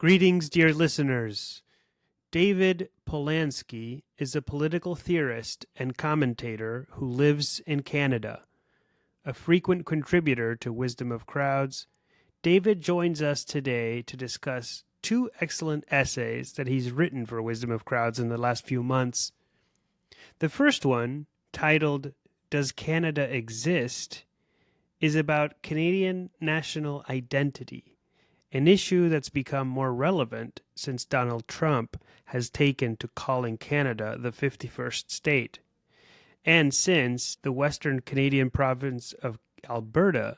Greetings, dear listeners. David Polansky is a political theorist and commentator who lives in Canada. A frequent contributor to Wisdom of Crowds, David joins us today to discuss two excellent essays that he's written for Wisdom of Crowds in the last few months. The first one, titled Does Canada Exist?, is about Canadian national identity, an issue that's become more relevant since Donald Trump has taken to calling Canada the 51st state, and since the Western Canadian province of Alberta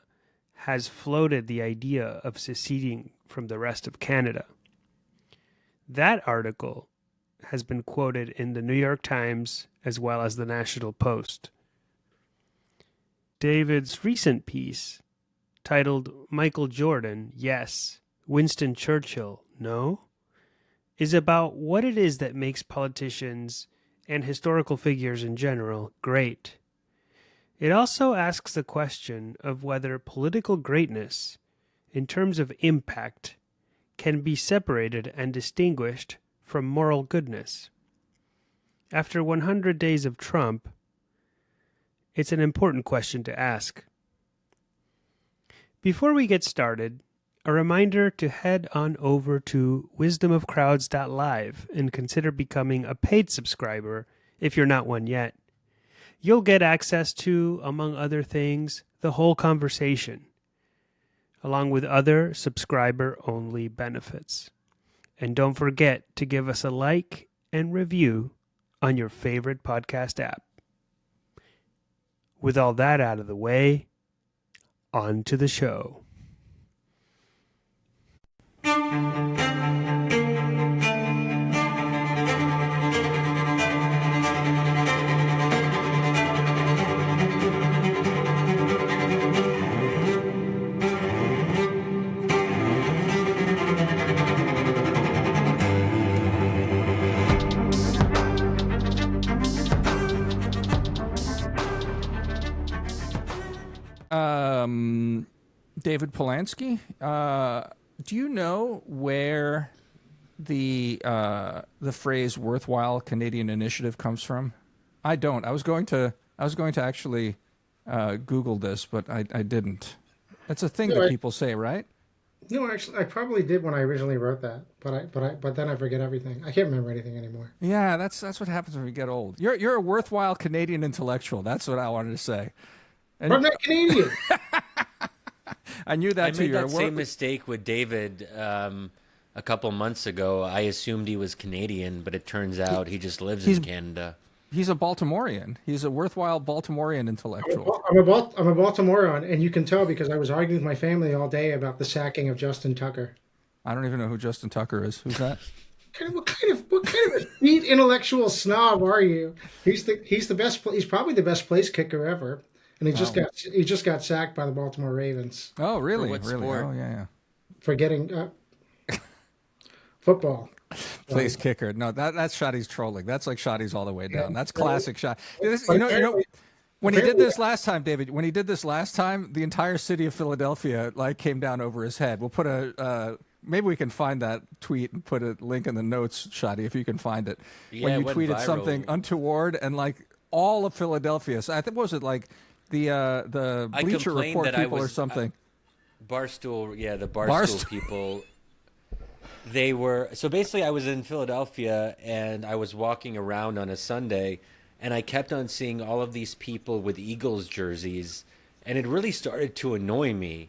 has floated the idea of seceding from the rest of Canada. That article has been quoted in the New York Times as well as the National Post. David's recent piece, titled Michael Jordan, Yes, Winston Churchill No, is about what it is that makes politicians and historical figures in general great. It also asks the question of whether political greatness, in terms of impact, can be separated and distinguished from moral goodness. After 100 days of Trump, it's an important question to ask. Before we get started, a reminder to head on over to wisdomofcrowds.live and consider becoming a paid subscriber if you're not one yet. You'll get access to, among other things, the whole conversation, along with other subscriber-only benefits. And don't forget to give us a like and review on your favorite podcast app. With all that out of the way, on to the show. David Polansky, do you know where the phrase "worthwhile Canadian initiative" comes from? I don't. I was going to actually Google this, but I didn't. It's a thing that people say, right? No, actually, I probably did when I originally wrote that, but then I forget everything. I can't remember anything anymore. Yeah, that's what happens when we get old. You're a worthwhile Canadian intellectual. That's what I wanted to say. And I'm not Canadian. I knew that too. I made that same mistake with David a couple months ago. I assumed he was Canadian, but it turns out he just lives in Canada. He's a Baltimorean. He's a worthwhile Baltimorean intellectual. I'm a Baltimorean, and you can tell because I was arguing with my family all day about the sacking of Justin Tucker. I don't even know who Justin Tucker is. Who's that? What kind of a neat intellectual snob are you? He's the best. He's probably the best place kicker ever. And he just got sacked by the Baltimore Ravens. Oh, really? For what really? sport? Oh, yeah. For getting football. Place kicker. No, that's Shadi's trolling. That's like Shadi's all the way down. That's classic Shadi. You know, when he did this last time, David, the entire city of Philadelphia came down over his head. We'll put maybe we can find that tweet and put a link in the notes, Shadi, if you can find it. Yeah, when you it went tweeted viral. Something untoward and all of Philadelphia. So I think, what was it, the Bleacher Report people or something? Barstool, yeah, the Barstool people. They were, so basically I was in Philadelphia and I was walking around on a Sunday and I kept on seeing all of these people with Eagles jerseys and it really started to annoy me.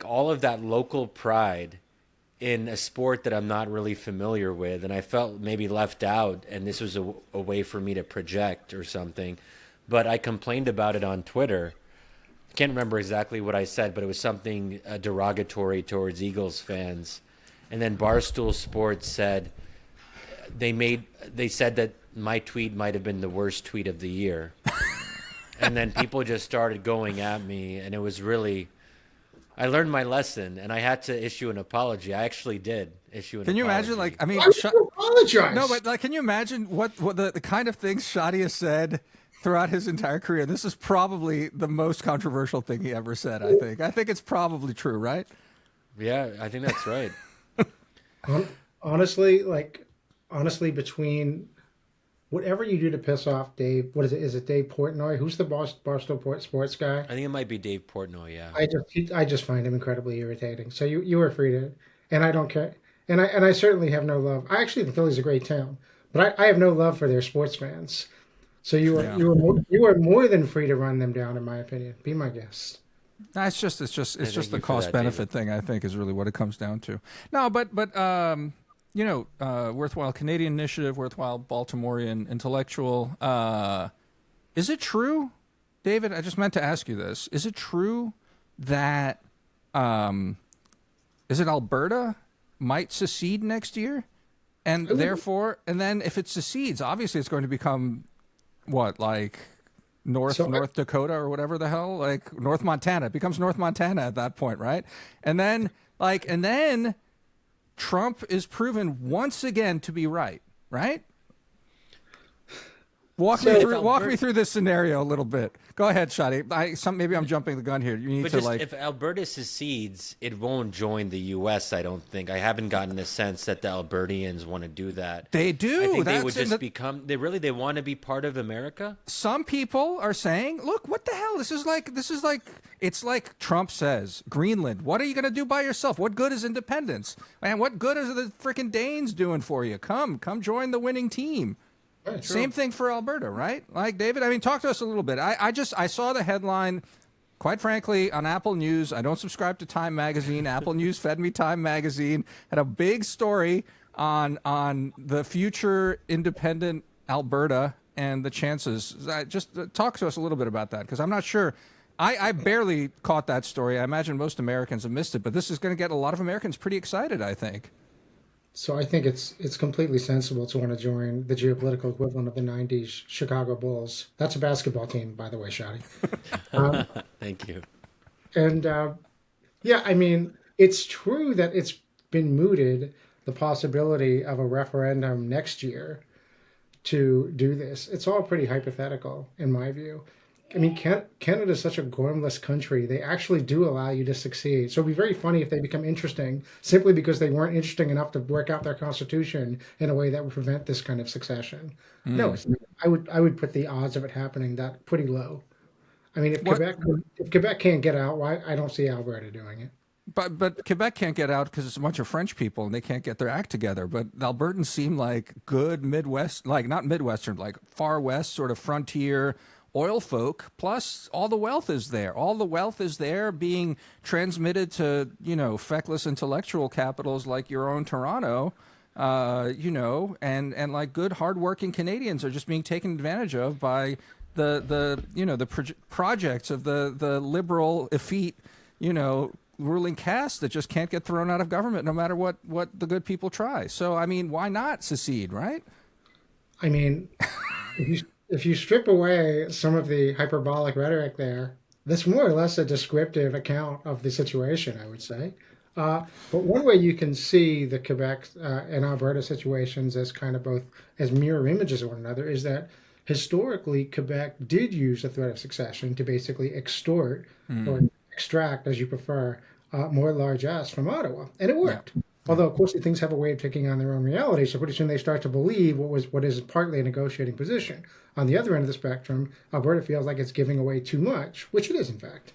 All of that local pride in a sport that I'm not really familiar with, and I felt maybe left out, and this was a way for me to project or something. But I complained about it on Twitter. I can't remember exactly what I said, but it was something derogatory towards Eagles fans. And then Barstool Sports said they said that my tweet might have been the worst tweet of the year. And then people just started going at me, and it was really... I learned my lesson, and I had to issue an apology. I actually did issue an apology. Can you imagine, Why would you apologize? No, but can you imagine what the kind of things Shadi has said throughout his entire career? This is probably the most controversial thing he ever said, I think. I think it's probably true, right? Yeah, I think that's right. Honestly, between whatever you do to piss off Dave, what is it? Is it Dave Portnoy? Who's the Barstool Sports guy? I think it might be Dave Portnoy. Yeah. I just find him incredibly irritating. So you are free to, and I don't care, and I certainly have no love. I actually think Philly's a great town, but I have no love for their sports fans. So you are more than free to run them down, in my opinion. Be my guest. No, it's just Thank the you for cost that, benefit David. thing. I think is really what it comes down to. No, but worthwhile Canadian initiative, worthwhile Baltimorean intellectual. Is it true, David? I just meant to ask you this. Is it true that is it Alberta might secede next year, and therefore, and then if it secedes, obviously it's going to become what, like North Dakota or whatever the hell, like North Montana. It becomes North Montana at that point, right? And then Trump is proven once again to be right, right? Walk me through this scenario a little bit. Go ahead, Shadi. Maybe I'm jumping the gun here. You need But to just if Alberta secedes, it won't join the U.S. I don't think. I haven't gotten the sense that the Albertians want to do that. They do. I think they would just become. They want to be part of America. Some people are saying, "Look, what the hell? This is like it's like Trump says, Greenland. What are you going to do by yourself? What good is independence? And what good is the freaking Danes doing for you? Come join the winning team." Right, Same thing for Alberta, right? Like, David, I mean, talk to us a little bit. I saw the headline, quite frankly, on Apple News. I don't subscribe to Time Magazine. Apple News fed me Time Magazine. Had a big story on the future independent Alberta and the chances. Just talk to us a little bit about that, because I'm not sure. I barely caught that story. I imagine most Americans have missed it, but this is going to get a lot of Americans pretty excited, I think. So I think it's completely sensible to want to join the geopolitical equivalent of the '90s Chicago Bulls. That's a basketball team, by the way, Shadi. Thank you. And yeah, I mean, it's true that it's been mooted, the possibility of a referendum next year to do this. It's all pretty hypothetical, in my view. I mean, Canada is such a gormless country. They actually do allow you to succeed. So it'd be very funny if they become interesting simply because they weren't interesting enough to work out their constitution in a way that would prevent this kind of succession. No, it's not. I would put the odds of it happening that pretty low. I mean, if Quebec can't get out, why I don't see Alberta doing it. But Quebec can't get out because it's a bunch of French people and they can't get their act together. But the Albertans seem like good Midwest, like not Midwestern, like far west sort of frontier oil folk. Plus, all the wealth is there. All the wealth is there being transmitted to, feckless intellectual capitals like your own Toronto. And like good hardworking Canadians are just being taken advantage of by the projects of the liberal effete, ruling caste that just can't get thrown out of government no matter what the good people try. So, I mean, why not secede, right? I mean, if you strip away some of the hyperbolic rhetoric there, that's more or less a descriptive account of the situation, I would say. But one way you can see the Quebec and Alberta situations as kind of both as mirror images of one another is that historically Quebec did use the threat of succession to basically extort or extract, as you prefer, more largesse from Ottawa, and it worked. Yeah. Although, of course, things have a way of taking on their own reality, so pretty soon they start to believe what is partly a negotiating position. On the other end of the spectrum, Alberta feels like it's giving away too much, which it is, in fact.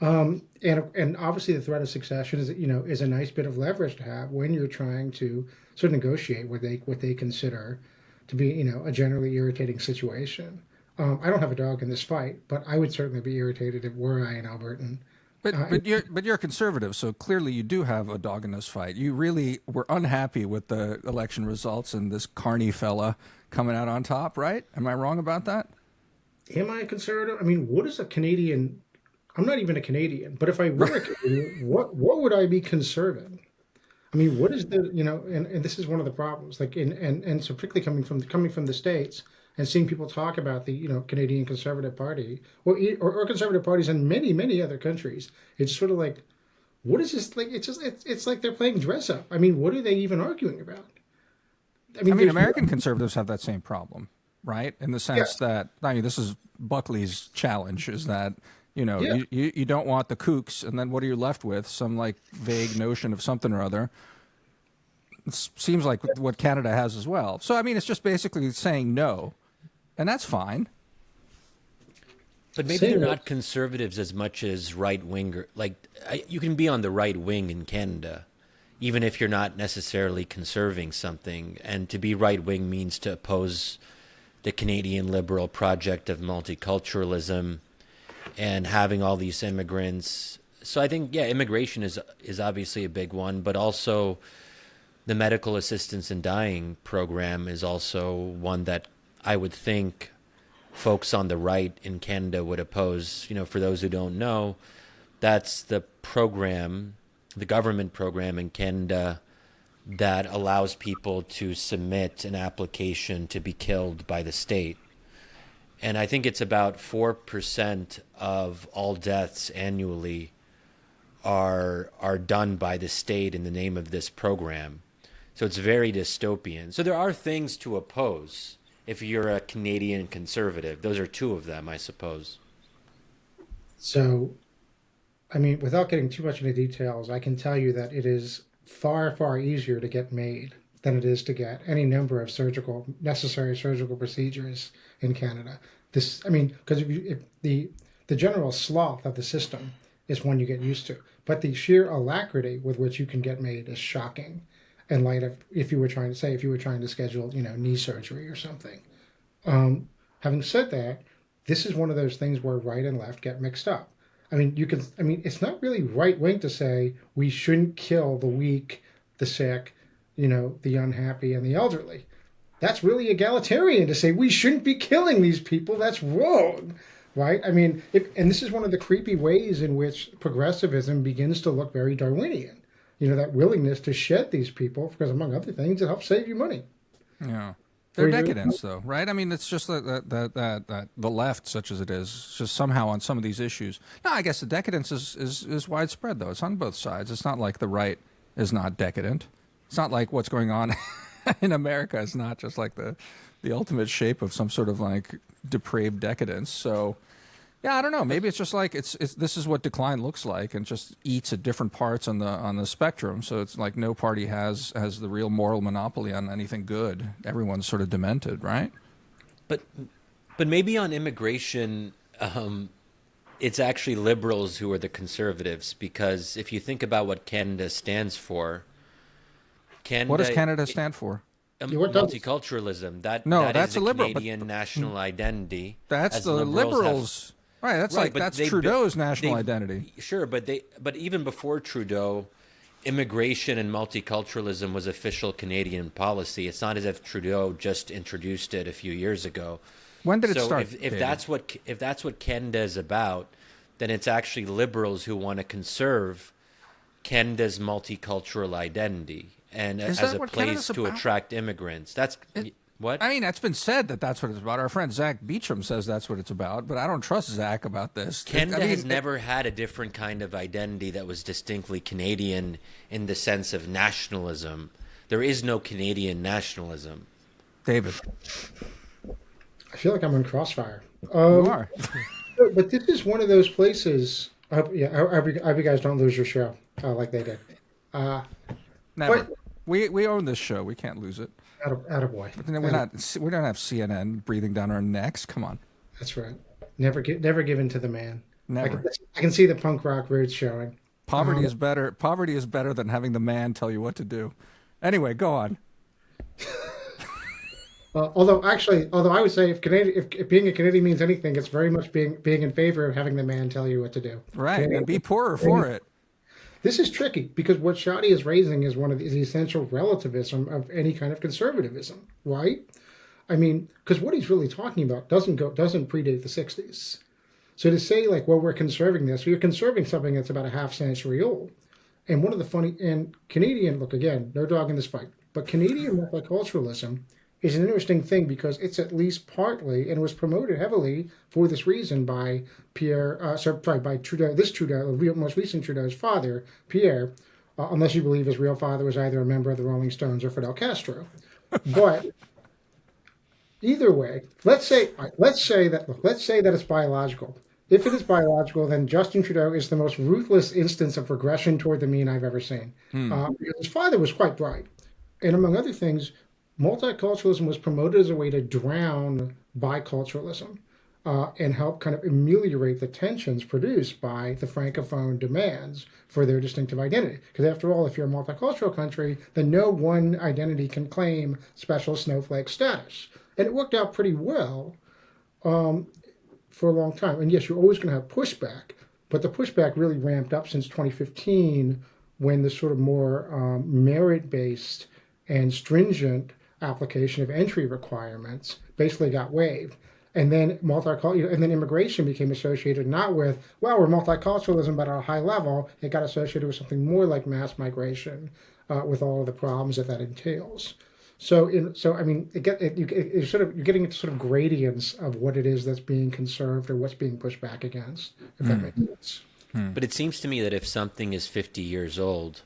And obviously, the threat of succession is a nice bit of leverage to have when you're trying to sort of negotiate what they consider to be a generally irritating situation. I don't have a dog in this fight, but I would certainly be irritated if were I an Albertan. But you're conservative, so clearly you do have a dog in this fight. You really were unhappy with the election results and this Carney fella coming out on top, right? Am I wrong about that? Am I a conservative? I mean, what is a Canadian? I'm not even a Canadian, but if I were a Canadian, what would I be conserving? I mean, what is the and this is one of the problems. Like and so particularly coming from the States. And seeing people talk about the Canadian Conservative Party or conservative parties in many other countries, it's sort of like, what is this? Like it's like they're playing dress up. I mean, what are they even arguing about? I mean, American conservatives have that same problem, right? In the sense that this is Buckley's challenge: is that you don't want the kooks, and then what are you left with? Some like vague notion of something or other. seems like what Canada has as well. So, I mean, it's just basically saying no, and that's fine. But maybe they're not conservatives as much as right-winger. Like, you can be on the right wing in Canada, even if you're not necessarily conserving something. And to be right-wing means to oppose the Canadian liberal project of multiculturalism and having all these immigrants. So I think, yeah, immigration is obviously a big one, but also the medical assistance in dying program is also one that I would think folks on the right in Canada would oppose. You know, for those who don't know, that's the program, the government program in Canada that allows people to submit an application to be killed by the state. And I think it's about 4% of all deaths annually are done by the state in the name of this program. So it's very dystopian. So there are things to oppose if you're a Canadian conservative. Those are two of them, I suppose. So, I mean, without getting too much into details, I can tell you that it is far, far easier to get made than it is to get any number of necessary surgical procedures in Canada. This, I mean, because if the general sloth of the system is one you get used to, but the sheer alacrity with which you can get made is shocking. In light of if you were trying to schedule, knee surgery or something. Having said that, this is one of those things where right and left get mixed up. I mean, it's not really right wing to say we shouldn't kill the weak, the sick, the unhappy and the elderly. That's really egalitarian to say we shouldn't be killing these people. That's wrong, right? I mean, and this is one of the creepy ways in which progressivism begins to look very Darwinian. That willingness to shed these people because, among other things, it helps save you money. Yeah. They're decadents, though, right? I mean, it's just that the left, such as it is, just somehow on some of these issues. No, I guess the decadence is widespread, though. It's on both sides. It's not like the right is not decadent. It's not like what's going on in America is not just like the ultimate shape of some sort of like depraved decadence. So, yeah, I don't know. Maybe it's just like it's this is what decline looks like, and just eats at different parts on the spectrum. So it's like no party has the real moral monopoly on anything good. Everyone's sort of demented, right? But maybe on immigration, it's actually liberals who are the conservatives, because if you think about what Canada stands for, what does Canada stand for? Multiculturalism. That that's is a liberal Canadian national identity. That's the liberals. Right, that's Trudeau's national identity. Sure, but even before Trudeau, immigration and multiculturalism was official Canadian policy. It's not as if Trudeau just introduced it a few years ago. When did it start? If that's what Canada is about, then it's actually liberals who want to conserve Canada's multicultural identity and as a place to attract immigrants. What? I mean, that's been said that's what it's about. Our friend Zach Beecham says that's what it's about, but I don't trust Zach about this. Canada has never had a different kind of identity that was distinctly Canadian in the sense of nationalism. There is no Canadian nationalism. David. I feel like I'm in crossfire. You are. But this is one of those places. I hope you guys don't lose your show like they did. Never. But, we own this show. We can't lose it. Attaboy. We don't have CNN breathing down our necks. Come on. That's right. Never given to the man. Never. I can see the punk rock roots showing. Poverty is better. Poverty is better than having the man tell you what to do. Anyway, go on. Although I would say if being a Canadian means anything, it's very much being in favor of having the man tell you what to do. Right, and be poorer for it. This is tricky because what Shadi is raising is one of the essential relativism of any kind of conservatism, right? I mean, because what he's really talking about doesn't predate the 60s. So to say like, well, we're conserving this, you're conserving something that's about a half century old. And one of the funny and Canadian, look again, no dog in this fight, but Canadian multiculturalism is an interesting thing because it's at least partly and was promoted heavily for this reason by by Trudeau, most recent Trudeau's father, Pierre, unless you believe his real father was either a member of the Rolling Stones or Fidel Castro. But either way, let's say that it's biological. If it is biological, then Justin Trudeau is the most ruthless instance of regression toward the mean I've ever seen. Because his father was quite bright. and among other things, multiculturalism was promoted as a way to drown biculturalism and help kind of ameliorate the tensions produced by the Francophone demands for their distinctive identity. Because after all, if you're a multicultural country, then no one identity can claim special snowflake status. And it worked out pretty well for a long time. And yes, you're always going to have pushback, but the pushback really ramped up since 2015 when the sort of more merit-based and stringent application of entry requirements basically got waived. And then immigration became associated not with, well, we're multiculturalism, but at a high level, it got associated with something more like mass migration, with all of the problems that entails. You're getting into sort of gradients of what it is that's being conserved or what's being pushed back against, if that makes sense. But it seems to me that if something is 50 years old,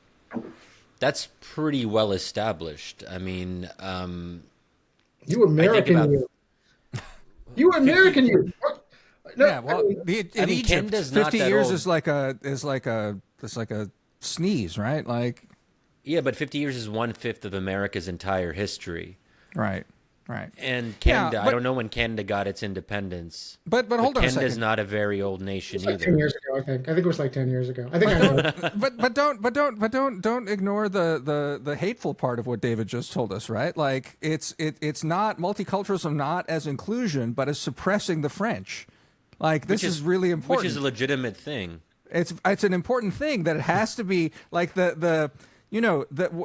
that's pretty well established. I mean, you American, you American, you. No, yeah, well, in Egypt, 50 years old. is like a sneeze, right? Like, yeah, but 50 years is 1/5 of America's entire history. Right. And Canada, I don't know when Canada got its independence. But hold on a second. Canada's not a very old nation either. 10 years ago, I think. I think it was like 10 years ago. I think I know. But don't ignore the hateful part of what David just told us, right? Like it's not multiculturalism, not as inclusion, but as suppressing the French. Like this is really important. Which is a legitimate thing. It's an important thing that it has to be like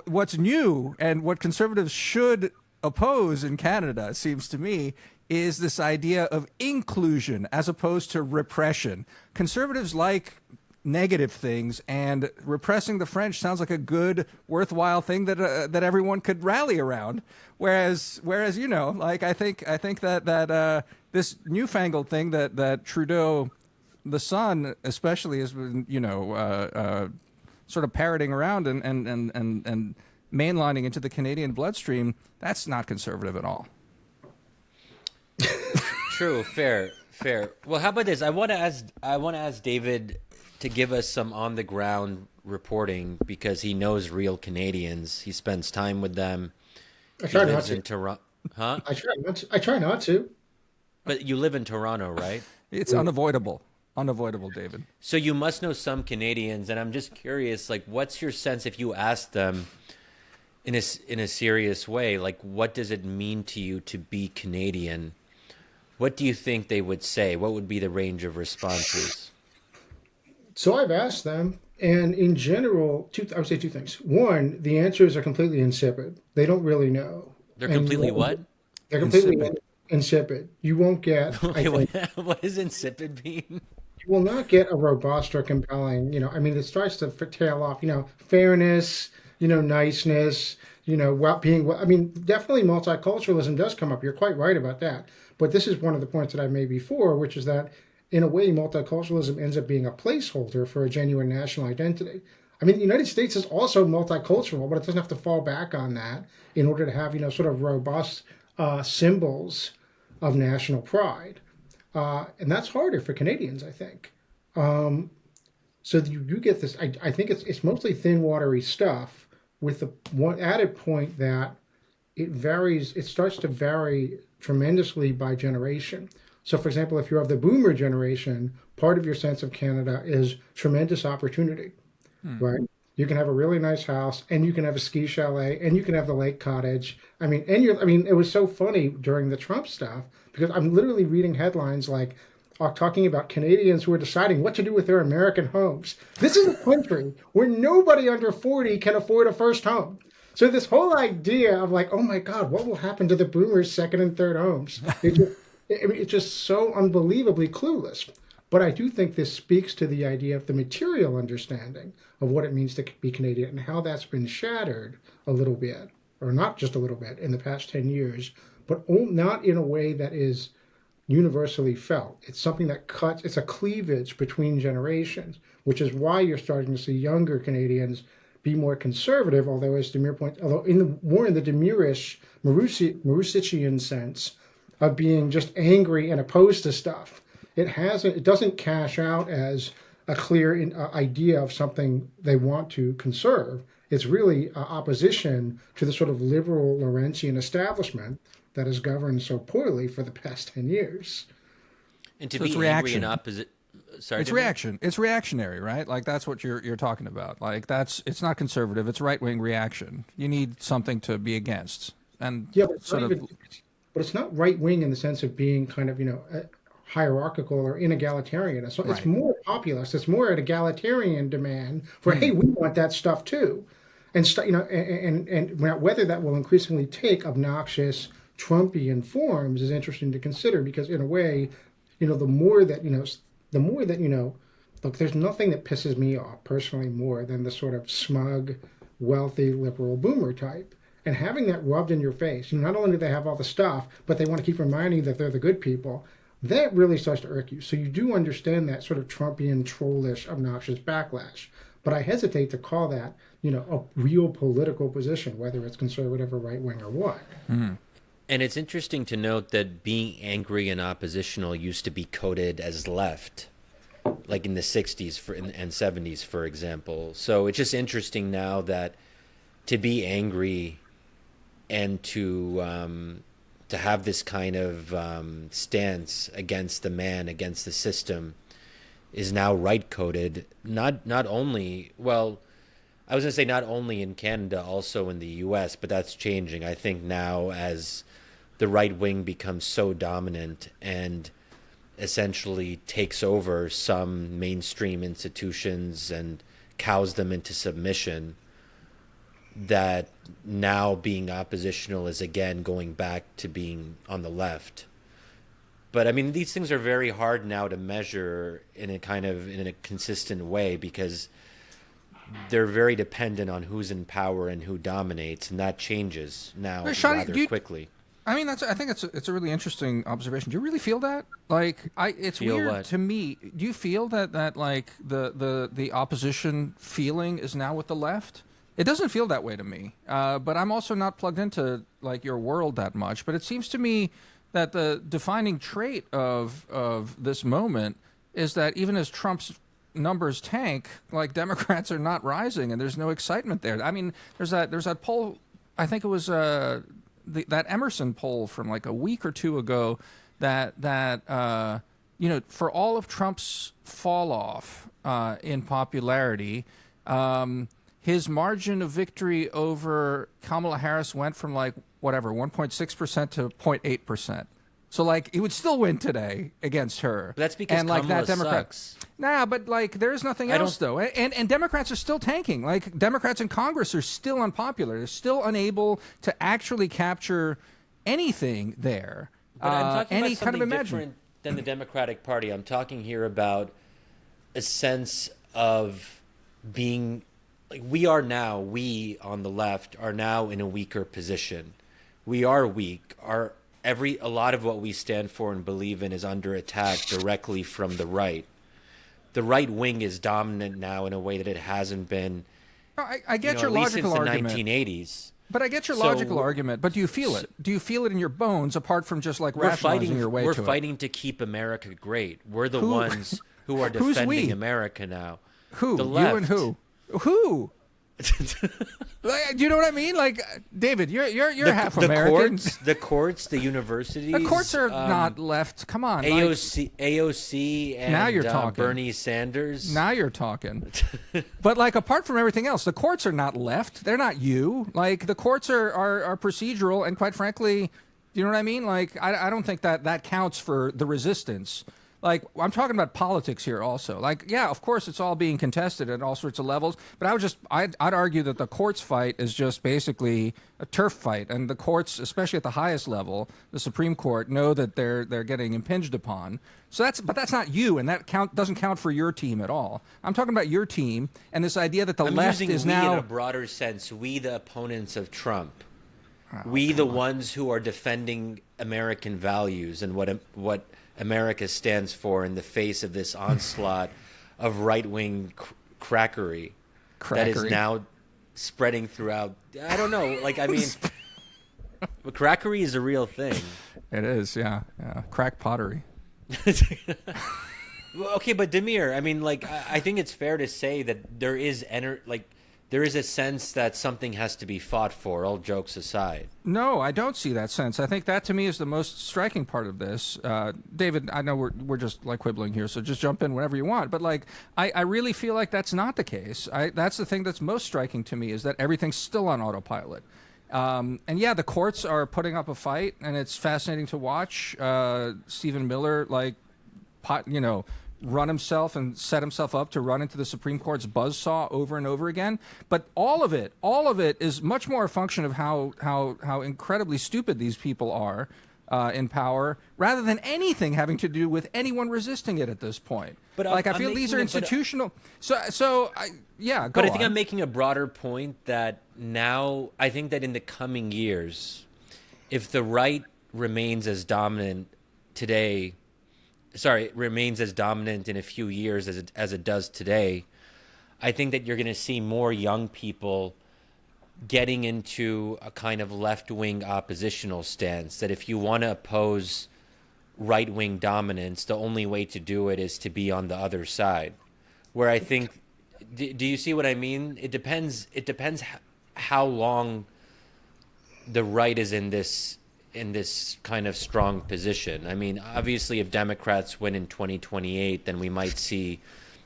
what's new and what conservatives should oppose in Canada, it seems to me, is this idea of inclusion as opposed to repression. Conservatives like negative things, and repressing the French sounds like a good, worthwhile thing that everyone could rally around. Whereas I think that this newfangled thing that Trudeau, the son especially, has been sort of parroting around and mainlining into the Canadian bloodstream, that's not conservative at all. True, fair. Well, how about this? I want to ask David to give us some on the ground reporting because he knows real Canadians. He spends time with them. I try not to. Toronto, huh? I try not to. But you live in Toronto, right? It's unavoidable. Unavoidable, David. So you must know some Canadians, and I'm just curious, like, what's your sense if you ask them in a serious way, like, what does it mean to you to be Canadian? What do you think they would say? What would be the range of responses? So I've asked them, and in general, I would say two things. One, the answers are completely insipid. They don't really know. They're completely what? They're completely insipid. You won't get... What does insipid mean? You will not get a robust or compelling, it starts to tail off, fairness, niceness, definitely multiculturalism does come up. You're quite right about that. But this is one of the points that I made before, which is that in a way, multiculturalism ends up being a placeholder for a genuine national identity. The United States is also multicultural, but it doesn't have to fall back on that in order to have, sort of robust symbols of national pride. And that's harder for Canadians, I think. So you get this, I think it's mostly thin, watery stuff with the one added point that it starts to vary tremendously by generation. So, for example, if you're of the boomer generation, part of your sense of Canada is tremendous opportunity, right? You can have a really nice house, and you can have a ski chalet, and you can have the lake cottage. It was so funny during the Trump stuff because I'm literally reading headlines like talking about Canadians who are deciding what to do with their American homes. This is a country where nobody under 40 can afford a first home. So this whole idea of like, oh my God, what will happen to the boomers' second and third homes? It's just so unbelievably clueless. But I do think this speaks to the idea of the material understanding of what it means to be Canadian and how that's been shattered a little bit, or not just a little bit, in the past 10 years, but not in a way that is universally felt. It's something that it's a cleavage between generations, which is why you're starting to see younger Canadians be more conservative, although, as Damir points, more in the Damirish, Marusician sense of being just angry and opposed to stuff. It doesn't cash out as a clear idea of something they want to conserve. It's really opposition to the sort of liberal Lorentzian establishment that has governed so poorly for the past 10 years. And to So be it's angry reaction. and opposite. Sorry, It's Damir? reaction. It's reactionary, right? Like that's what you're talking about. Like it's not conservative. It's right wing reaction. You need something to be against, and Yeah, but sort of. but it's not right wing in the sense of being kind of, hierarchical or inegalitarian. It's Right. more populist. It's more an egalitarian demand for, hey, we want that stuff too. And, and whether that will increasingly take obnoxious Trumpian forms is interesting to consider, because in a way, the more that, look, there's nothing that pisses me off personally more than the sort of smug, wealthy, liberal boomer type. And having that rubbed in your face, not only do they have all the stuff, but they want to keep reminding you that they're the good people. That really starts to irk you. So you do understand that sort of Trumpian, trollish, obnoxious backlash. But I hesitate to call that, a real political position, whether it's conservative or right wing or what. Mm-hmm. And it's interesting to note that being angry and oppositional used to be coded as left, like in the 60s and 70s, for example. So it's just interesting now that to be angry and to have this kind of stance against the man, against the system, is now right coded. Not only, well, I was going to say not only in Canada, also in the U.S., but that's changing. I think now as the right wing becomes so dominant and essentially takes over some mainstream institutions and cows them into submission, that now being oppositional is again going back to being on the left. But I mean, these things are very hard now to measure in a consistent way, because they're very dependent on who's in power and who dominates, and that changes now rather quickly. I mean, I think it's a really interesting observation. Do you really feel that? Like, it's Feel weird what? to me. Do you feel that like the opposition feeling is now with the left? It doesn't feel that way to me. But I'm also not plugged into like your world that much. But it seems to me that the defining trait of this moment is that even as Trump's numbers tank, like Democrats are not rising, and there's no excitement there. I mean, there's that poll. I think it was that Emerson poll from like a week or two ago that for all of Trump's fall off in popularity, his margin of victory over Kamala Harris went from like 1.6% to 0.8%. So like he would still win today against her. But that's because and like Kamala that Democrat sucks. Nah, but like there's nothing else though, and Democrats are still tanking. Like Democrats in Congress are still unpopular. They're still unable to actually capture anything there. But I'm talking any about kind of something imagine. different than the Democratic Party. I'm talking here about a sense of being like we on the left are now in a weaker position. We are weak. A lot of what we stand for and believe in is under attack directly from the right. The right wing is dominant now in a way that it hasn't been. I get your at least logical since argument. the 1980s. But I get your logical argument. But do you feel it? Do you feel it in your bones apart from just like rationalizing your way to it? We're fighting to keep America great. We're the ones who are Who's defending we? America now. Who? The You left. and who? Who? Like, do you know what I mean? Like, David, you're half American. The courts, the universities. The courts are not left. Come on, AOC, and now you're talking. Bernie Sanders. Now you're talking. But like, apart from everything else, the courts are not left. They're not you. Like, the courts are procedural, and quite frankly, you know what I mean? Like, I don't think that counts for the resistance. Like, I'm talking about politics here also. Like, yeah, of course, it's all being contested at all sorts of levels. But I'd argue that the courts fight is just basically a turf fight. And the courts, especially at the highest level, the Supreme Court, know that they're getting impinged upon. So but that's not you, and that doesn't count for your team at all. I'm talking about your team and this idea that the left is now in a broader sense. We, the opponents of Trump. We, the ones who are defending American values and what America stands for in the face of this onslaught of right-wing crackery that is now spreading throughout. I don't know. Like, I mean, crackery is a real thing. It is, yeah. Crack pottery. Well, okay, but Damir, I mean, like, I think it's fair to say that there is there is a sense that something has to be fought for, all jokes aside. No, I don't see that sense. I think that to me is the most striking part of this. David, I know we're just like quibbling here, so just jump in whenever you want. But like, I really feel like that's not the case. That's the thing that's most striking to me is that everything's still on autopilot. And yeah, the courts are putting up a fight, and it's fascinating to watch. Stephen Miller, like, run himself and set himself up to run into the Supreme Court's buzzsaw over and over again. But all of it is much more a function of how incredibly stupid these people are in power, rather than anything having to do with anyone resisting it at this point. But like, I feel these are institutional. Go But I think on. I'm making a broader point that now I think that in the coming years, if the right remains as dominant today, remains as dominant in a few years as it does today, I think that you're going to see more young people getting into a kind of left-wing oppositional stance, that if you want to oppose right-wing dominance, the only way to do it is to be on the other side. Where I think, do you see what I mean? It depends how long the right is in this kind of strong position. I mean, obviously, if Democrats win in 2028, then we might see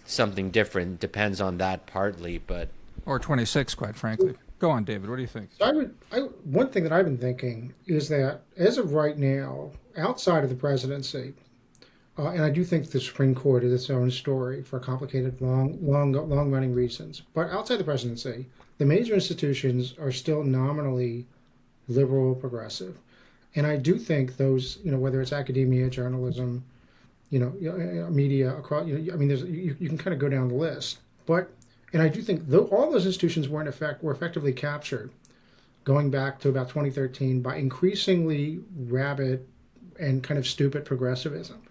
something different. Depends on that partly, but Or 26, quite frankly. Go on, David. What do you think? So one thing that I've been thinking is that as of right now, outside of the presidency, and I do think the Supreme Court is its own story for complicated, long-running reasons. But outside the presidency, the major institutions are still nominally liberal, progressive. And I do think those, whether it's academia, journalism, media, across, I mean, you can kind of go down the list. And I do think all those institutions were effectively captured, going back to about 2013, by increasingly rabid and kind of stupid progressivism.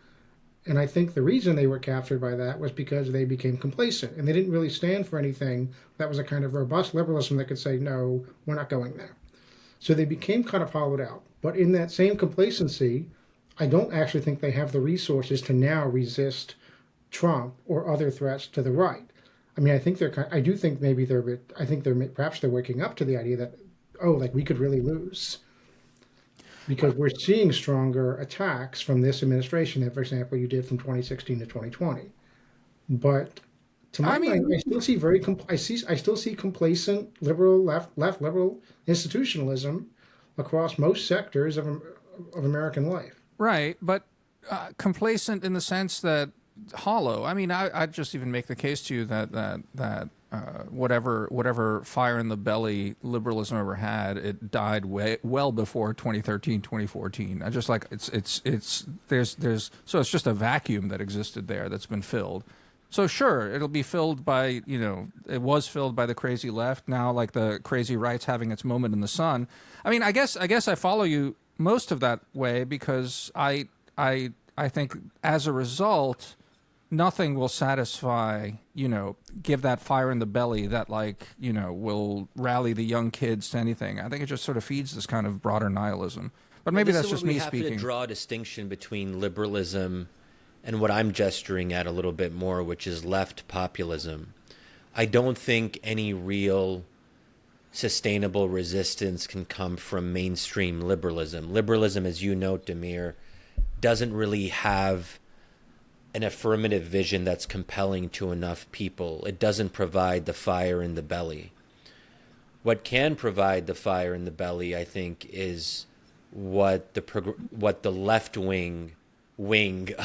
And I think the reason they were captured by that was because they became complacent, and they didn't really stand for anything that was a kind of robust liberalism that could say, no, we're not going there. So they became kind of hollowed out. But in that same complacency, I don't actually think they have the resources to now resist Trump or other threats to the right. I mean, I do think maybe perhaps they're waking up to the idea that, we could really lose. Because we're seeing stronger attacks from this administration than, for example, you did from 2016 to 2020. But to my mind, I still see complacent liberal left liberal institutionalism across most sectors of American life. Right, but complacent in the sense that hollow. I mean, I'd just even make the case to you that whatever fire in the belly liberalism ever had, it died well before 2013, 2014. I just like there's so it's just a vacuum that existed there that's been filled. So sure, it'll be filled by, it was filled by the crazy left. Now, like, the crazy right's having its moment in the sun. I mean, I guess I follow you most of that way, because I think as a result, nothing will satisfy, give that fire in the belly that, will rally the young kids to anything. I think it just sort of feeds this kind of broader nihilism. But maybe that's just me speaking. We have to draw a distinction between liberalism and what I'm gesturing at a little bit more, which is left populism. I don't think any real sustainable resistance can come from mainstream liberalism. Liberalism, as you note, Damir, doesn't really have an affirmative vision that's compelling to enough people. It doesn't provide the fire in the belly. What can provide the fire in the belly, I think, is what the left wing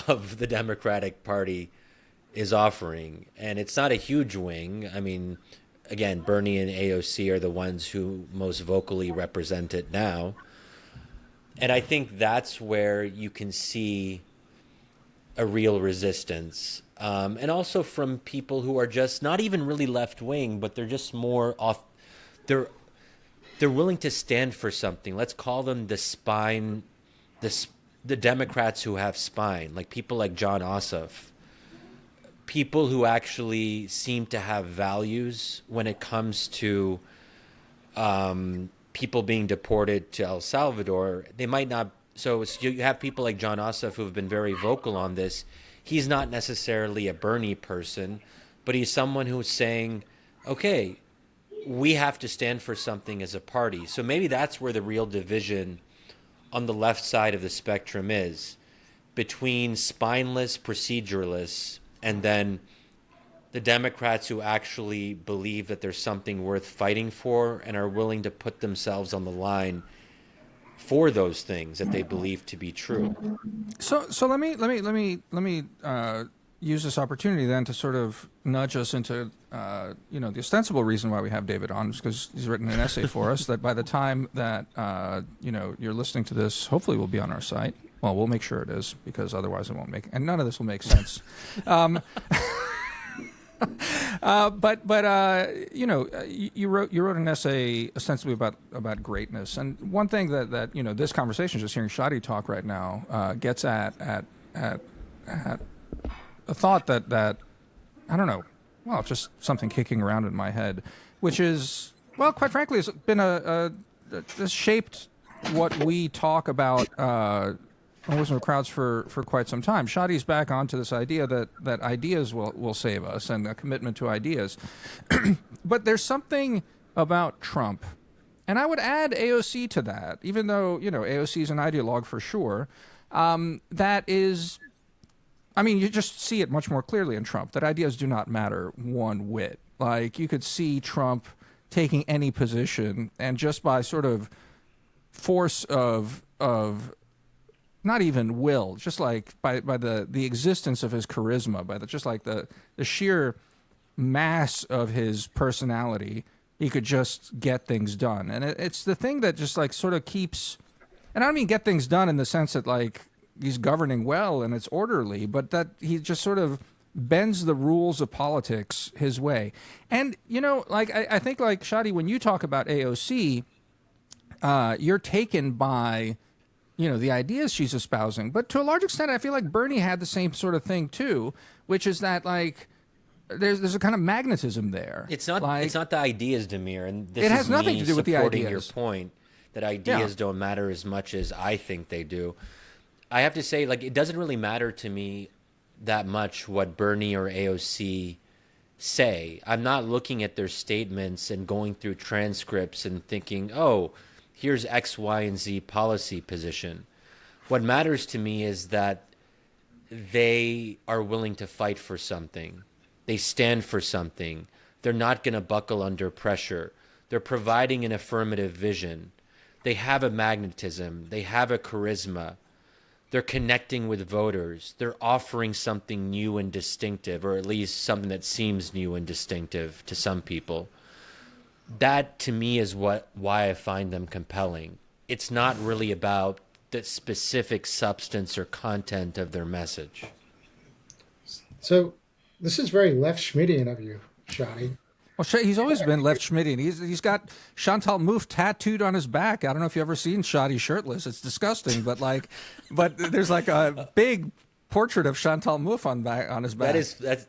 of the Democratic Party is offering. And it's not a huge wing. I mean, again, Bernie and AOC are the ones who most vocally represent it now. And I think that's where you can see a real resistance. And also from people who are just not even really left wing, but they're just more off. They're willing to stand for something. Let's call them the spine, the Democrats who have spine, like people like John Ossoff, people who actually seem to have values when it comes to people being deported to El Salvador. They might not. So you have people like John Ossoff who have been very vocal on this. He's not necessarily a Bernie person, but he's someone who's saying, okay, we have to stand for something as a party. So maybe that's where the real division on the left side of the spectrum is, between spineless proceduralists and then the Democrats who actually believe that there's something worth fighting for and are willing to put themselves on the line for those things that they believe to be true. So let me use this opportunity then to sort of nudge us into the ostensible reason why we have David on, is because he's written an essay for us that by the time that you're listening to this, hopefully will be on our site. Well, we'll make sure it is, because otherwise it won't make, and none of this will make sense. You wrote an essay ostensibly about greatness, and one thing that this conversation, just hearing Shadi talk right now, gets at a thought that I don't know, well, just something kicking around in my head, which is, well, quite frankly, it's been has shaped what we talk about on Wisdom of Crowds for quite some time. Shadi's back onto this idea that ideas will save us, and a commitment to ideas. But there's something about Trump, and I would add AOC to that, even though AOC is an ideologue for sure. That is, I mean, you just see it much more clearly in Trump, that ideas do not matter one whit. Like, you could see Trump taking any position, and just by sort of force of not even will, just like by the existence of his charisma, by the sheer mass of his personality, he could just get things done. And it's the thing that just like sort of keeps, and I don't mean get things done in the sense that like he's governing well and it's orderly, but that he just sort of bends the rules of politics his way. And, like, I think, like, Shadi, when you talk about AOC, you're taken by, the ideas she's espousing. But to a large extent, I feel like Bernie had the same sort of thing, too, which is that, like, there's a kind of magnetism there. It's not the ideas, Damir, and this it has is nothing me to do with the supporting ideas. your point that ideas don't matter as much as I think they do. I have to say, like, it doesn't really matter to me that much what Bernie or AOC say. I'm not looking at their statements and going through transcripts and thinking, oh, here's X, Y, and Z policy position. What matters to me is that they are willing to fight for something. They stand for something. They're not going to buckle under pressure. They're providing an affirmative vision. They have a magnetism. They have a charisma. They're connecting with voters. They're offering something new and distinctive, or at least something that seems new and distinctive to some people. That, to me, is why I find them compelling. It's not really about the specific substance or content of their message. So this is very left Schmidian of you, Shadi. Well, he's always been left Schmidian. He's got Chantal Mouffe tattooed on his back. I don't know if you've ever seen Shadi shirtless. It's disgusting, but there's like a big portrait of Chantal Mouffe on his back.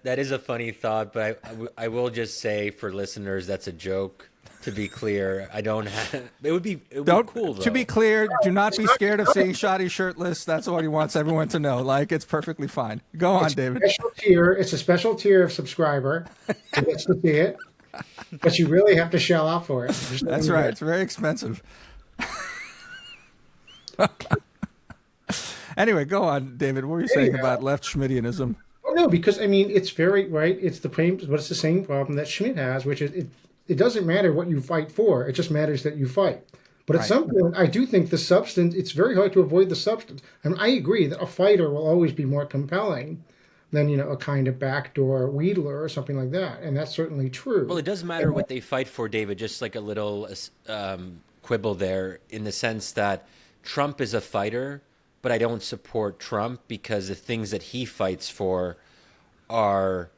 That is a funny thought, but I will just say for listeners that's a joke. To be clear, I don't have. It would be cool though. To be clear, do not be scared of seeing Shadi shirtless. That's what he wants everyone to know. Like, it's perfectly fine. Go on, David. It's a special tier of subscriber who gets to see it, but you really have to shell out for it. That's right. It's very expensive. Anyway, go on, David. What were you saying about left Schmidianism? Oh no, because I mean it's very right. It's the same problem that Schmidt has, which is it doesn't matter what you fight for. It just matters that you fight. But at some point, I do think the substance, it's very hard to avoid the substance. And I agree that a fighter will always be more compelling than, a kind of backdoor wheedler or something like that. And that's certainly true. Well, it does matter what they fight for, David, just like a little quibble there, in the sense that Trump is a fighter, but I don't support Trump because the things that he fights for are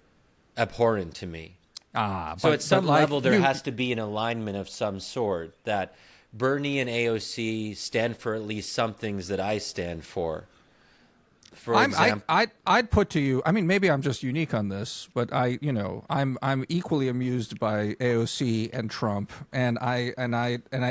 abhorrent to me. So at some level, there has to be an alignment of some sort, that Bernie and AOC stand for at least some things that I stand for. For example, I'd put to you. I mean, maybe I'm just unique on this, but I'm equally amused by AOC and Trump, and I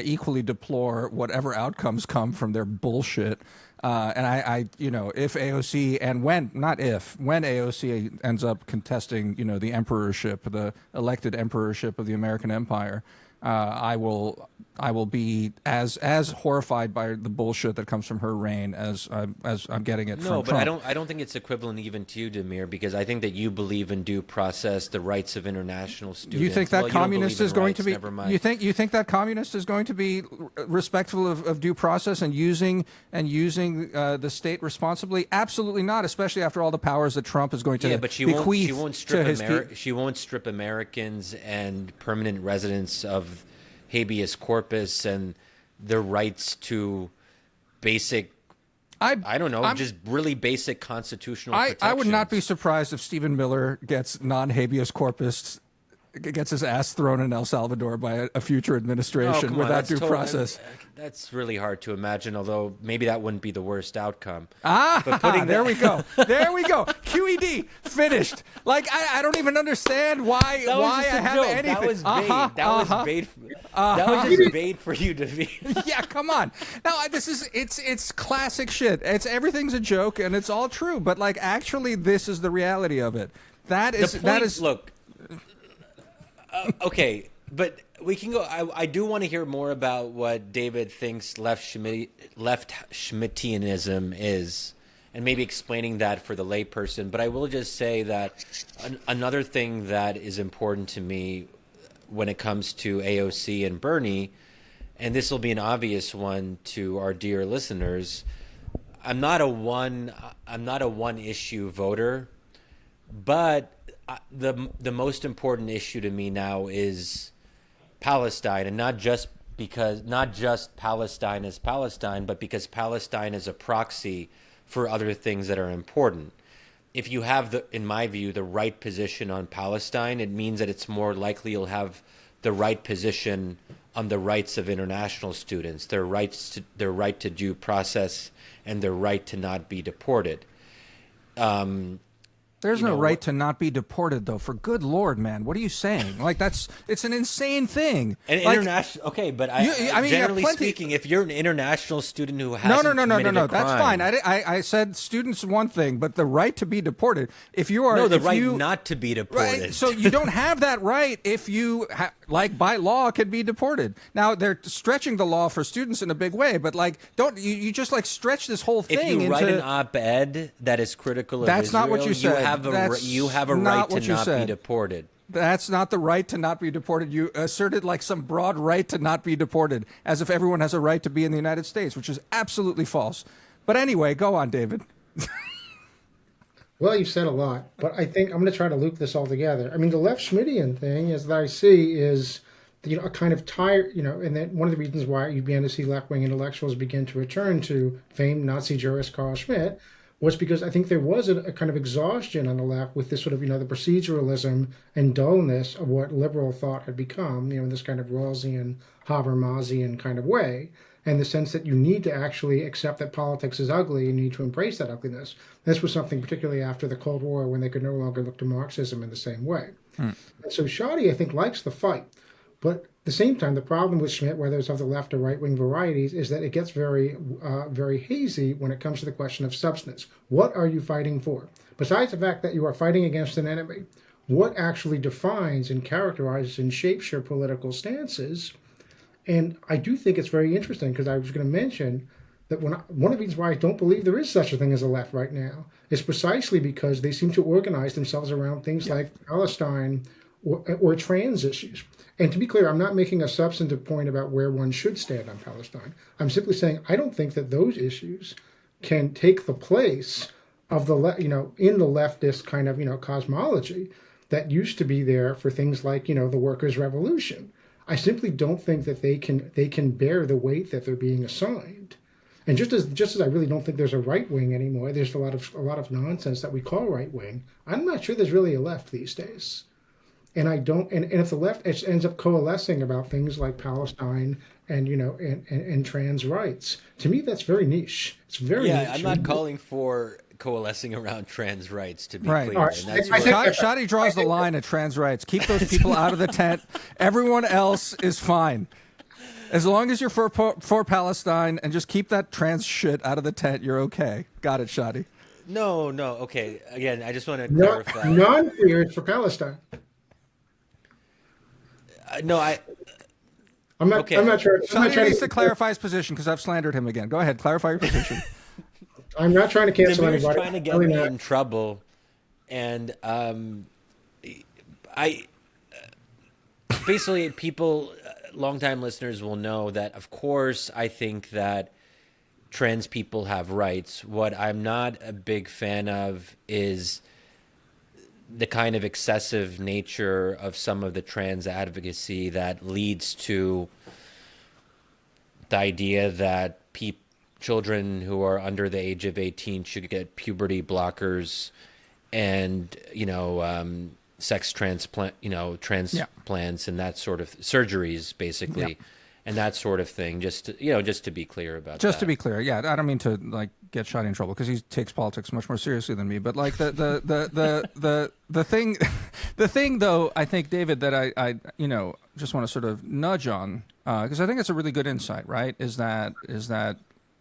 equally deplore whatever outcomes come from their bullshit. And if AOC and when AOC ends up contesting, the emperorship, the elected emperorship of the American empire, I will be as horrified by the bullshit that comes from her reign as I'm getting it from Trump. But I don't think it's equivalent even to you, Damir, because I think that you believe in due process, the rights of international students. You think that communist is going to be? Never mind. You think that communist is going to be respectful of due process and using the state responsibly? Absolutely not. Especially after all the powers that Trump is going to but she won't strip Americans and permanent residents of habeas corpus and their rights to basic, just really basic constitutional protections. I would not be surprised if Stephen Miller gets non-habeas corpus, gets his ass thrown in El Salvador by a future administration without due process. That's really hard to imagine, although maybe that wouldn't be the worst outcome. There we go. QED, finished. Like, I don't even understand why I have joke. anything. That was bait. That was bait. That was just bait for you to be. Yeah, come on. No, it's classic shit. Everything's a joke and it's all true, but like actually this is the reality of it. That is look. Okay, but we can go. I do want to hear more about what David thinks left Schmittianism is, and maybe explaining that for the layperson. But I will just say that another thing that is important to me when it comes to AOC and Bernie, and this will be an obvious one to our dear listeners, I'm not a one issue voter, but the most important issue to me now is Palestine, and not just Palestine is Palestine, but because Palestine is a proxy for other things that are important. If you have in my view, the right position on Palestine, it means that it's more likely you'll have the right position on the rights of international students, their right to due process, and their right to not be deported. There's no right to not be deported, though. For good Lord, man, what are you saying? Like it's an insane thing. And international, okay, but generally speaking, if you're an international student who hasn't committed a crime, that's fine. I said students one thing, but the right to be deported. If you are not to be deported. Right, so you don't have that right if you by law can be deported. Now they're stretching the law for students in a big way, but don't you just stretch this whole thing? If you write an op-ed that is critical of that's Israel, not what you said. You have a right to not be deported. That's not the right to not be deported. You asserted some broad right to not be deported, as if everyone has a right to be in the United States, which is absolutely false. But anyway, go on, David. Well, you've said a lot, but I think I'm going to try to loop this all together. I mean, the left Schmittian thing, as I see, is a kind of tire, and then one of the reasons why you began to see left-wing intellectuals begin to return to famed Nazi jurist Carl Schmitt was because I think there was a kind of exhaustion on the left with this sort of, the proceduralism and dullness of what liberal thought had become, in this kind of Rawlsian, Habermasian kind of way, and the sense that you need to actually accept that politics is ugly and you need to embrace that ugliness. This was something particularly after the Cold War when they could no longer look to Marxism in the same way. And so Shadi, I think, likes the fight. But at the same time, the problem with Schmitt, whether it's of the left or right-wing varieties, is that it gets very, very hazy when it comes to the question of substance. What are you fighting for? Besides the fact that you are fighting against an enemy, what actually defines and characterizes and shapes your political stances? And I do think it's very interesting because I was going to mention that one of the reasons why I don't believe there is such a thing as a left right now is precisely because they seem to organize themselves around things like Palestine or trans issues. And to be clear, I'm not making a substantive point about where one should stand on Palestine. I'm simply saying I don't think that those issues can take the place of the in the leftist kind of cosmology that used to be there for things like the workers' revolution. I simply don't think that they can bear the weight that they're being assigned. And just as I really don't think there's a right wing anymore, there's a lot of nonsense that we call right wing. I'm not sure there's really a left these days. And I don't. And if the left ends up coalescing about things like Palestine and and trans rights, to me that's very niche. It's very niche. I'm not calling for coalescing around trans rights, to be Right. clear. All right. And that's I where, think- Shadi draws the line at trans rights. Keep those people out of the tent. Everyone else is fine. As long as you're for Palestine and just keep that trans shit out of the tent, you're okay. Got it, Shadi. no, okay. Again, I just want to clarify. Non-queers for Palestine. No, I'm not. Okay. I'm not sure. I'm not Shadi trying needs to clarify his position because I've slandered him again. Go ahead, clarify your position. I'm not trying to cancel Damir's anybody. trying to get Really me not. in trouble, and I basically people, longtime listeners will know that. Of course, I think that trans people have rights. What I'm not a big fan of is the kind of excessive nature of some of the trans advocacy that leads to the idea that children who are under the age of 18 should get puberty blockers and, sex transplant, transplants and that sort of surgeries, basically. Yeah. And that sort of thing, just to be clear about that. Just to be clear, yeah, I don't mean to get Shadi in trouble because he takes politics much more seriously than me. But the thing though, I think, David, that I just want to sort of nudge on because I think it's a really good insight, right? Is that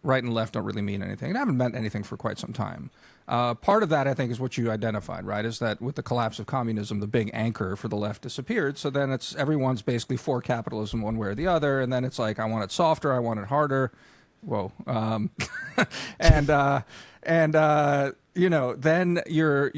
right and left don't really mean anything. It haven't meant anything for quite some time. Part of that, I think, is what you identified, right? Is that with the collapse of communism, the big anchor for the left disappeared. So then everyone's basically for capitalism one way or the other. And then it's like, I want it softer, I want it harder. Whoa. Then you're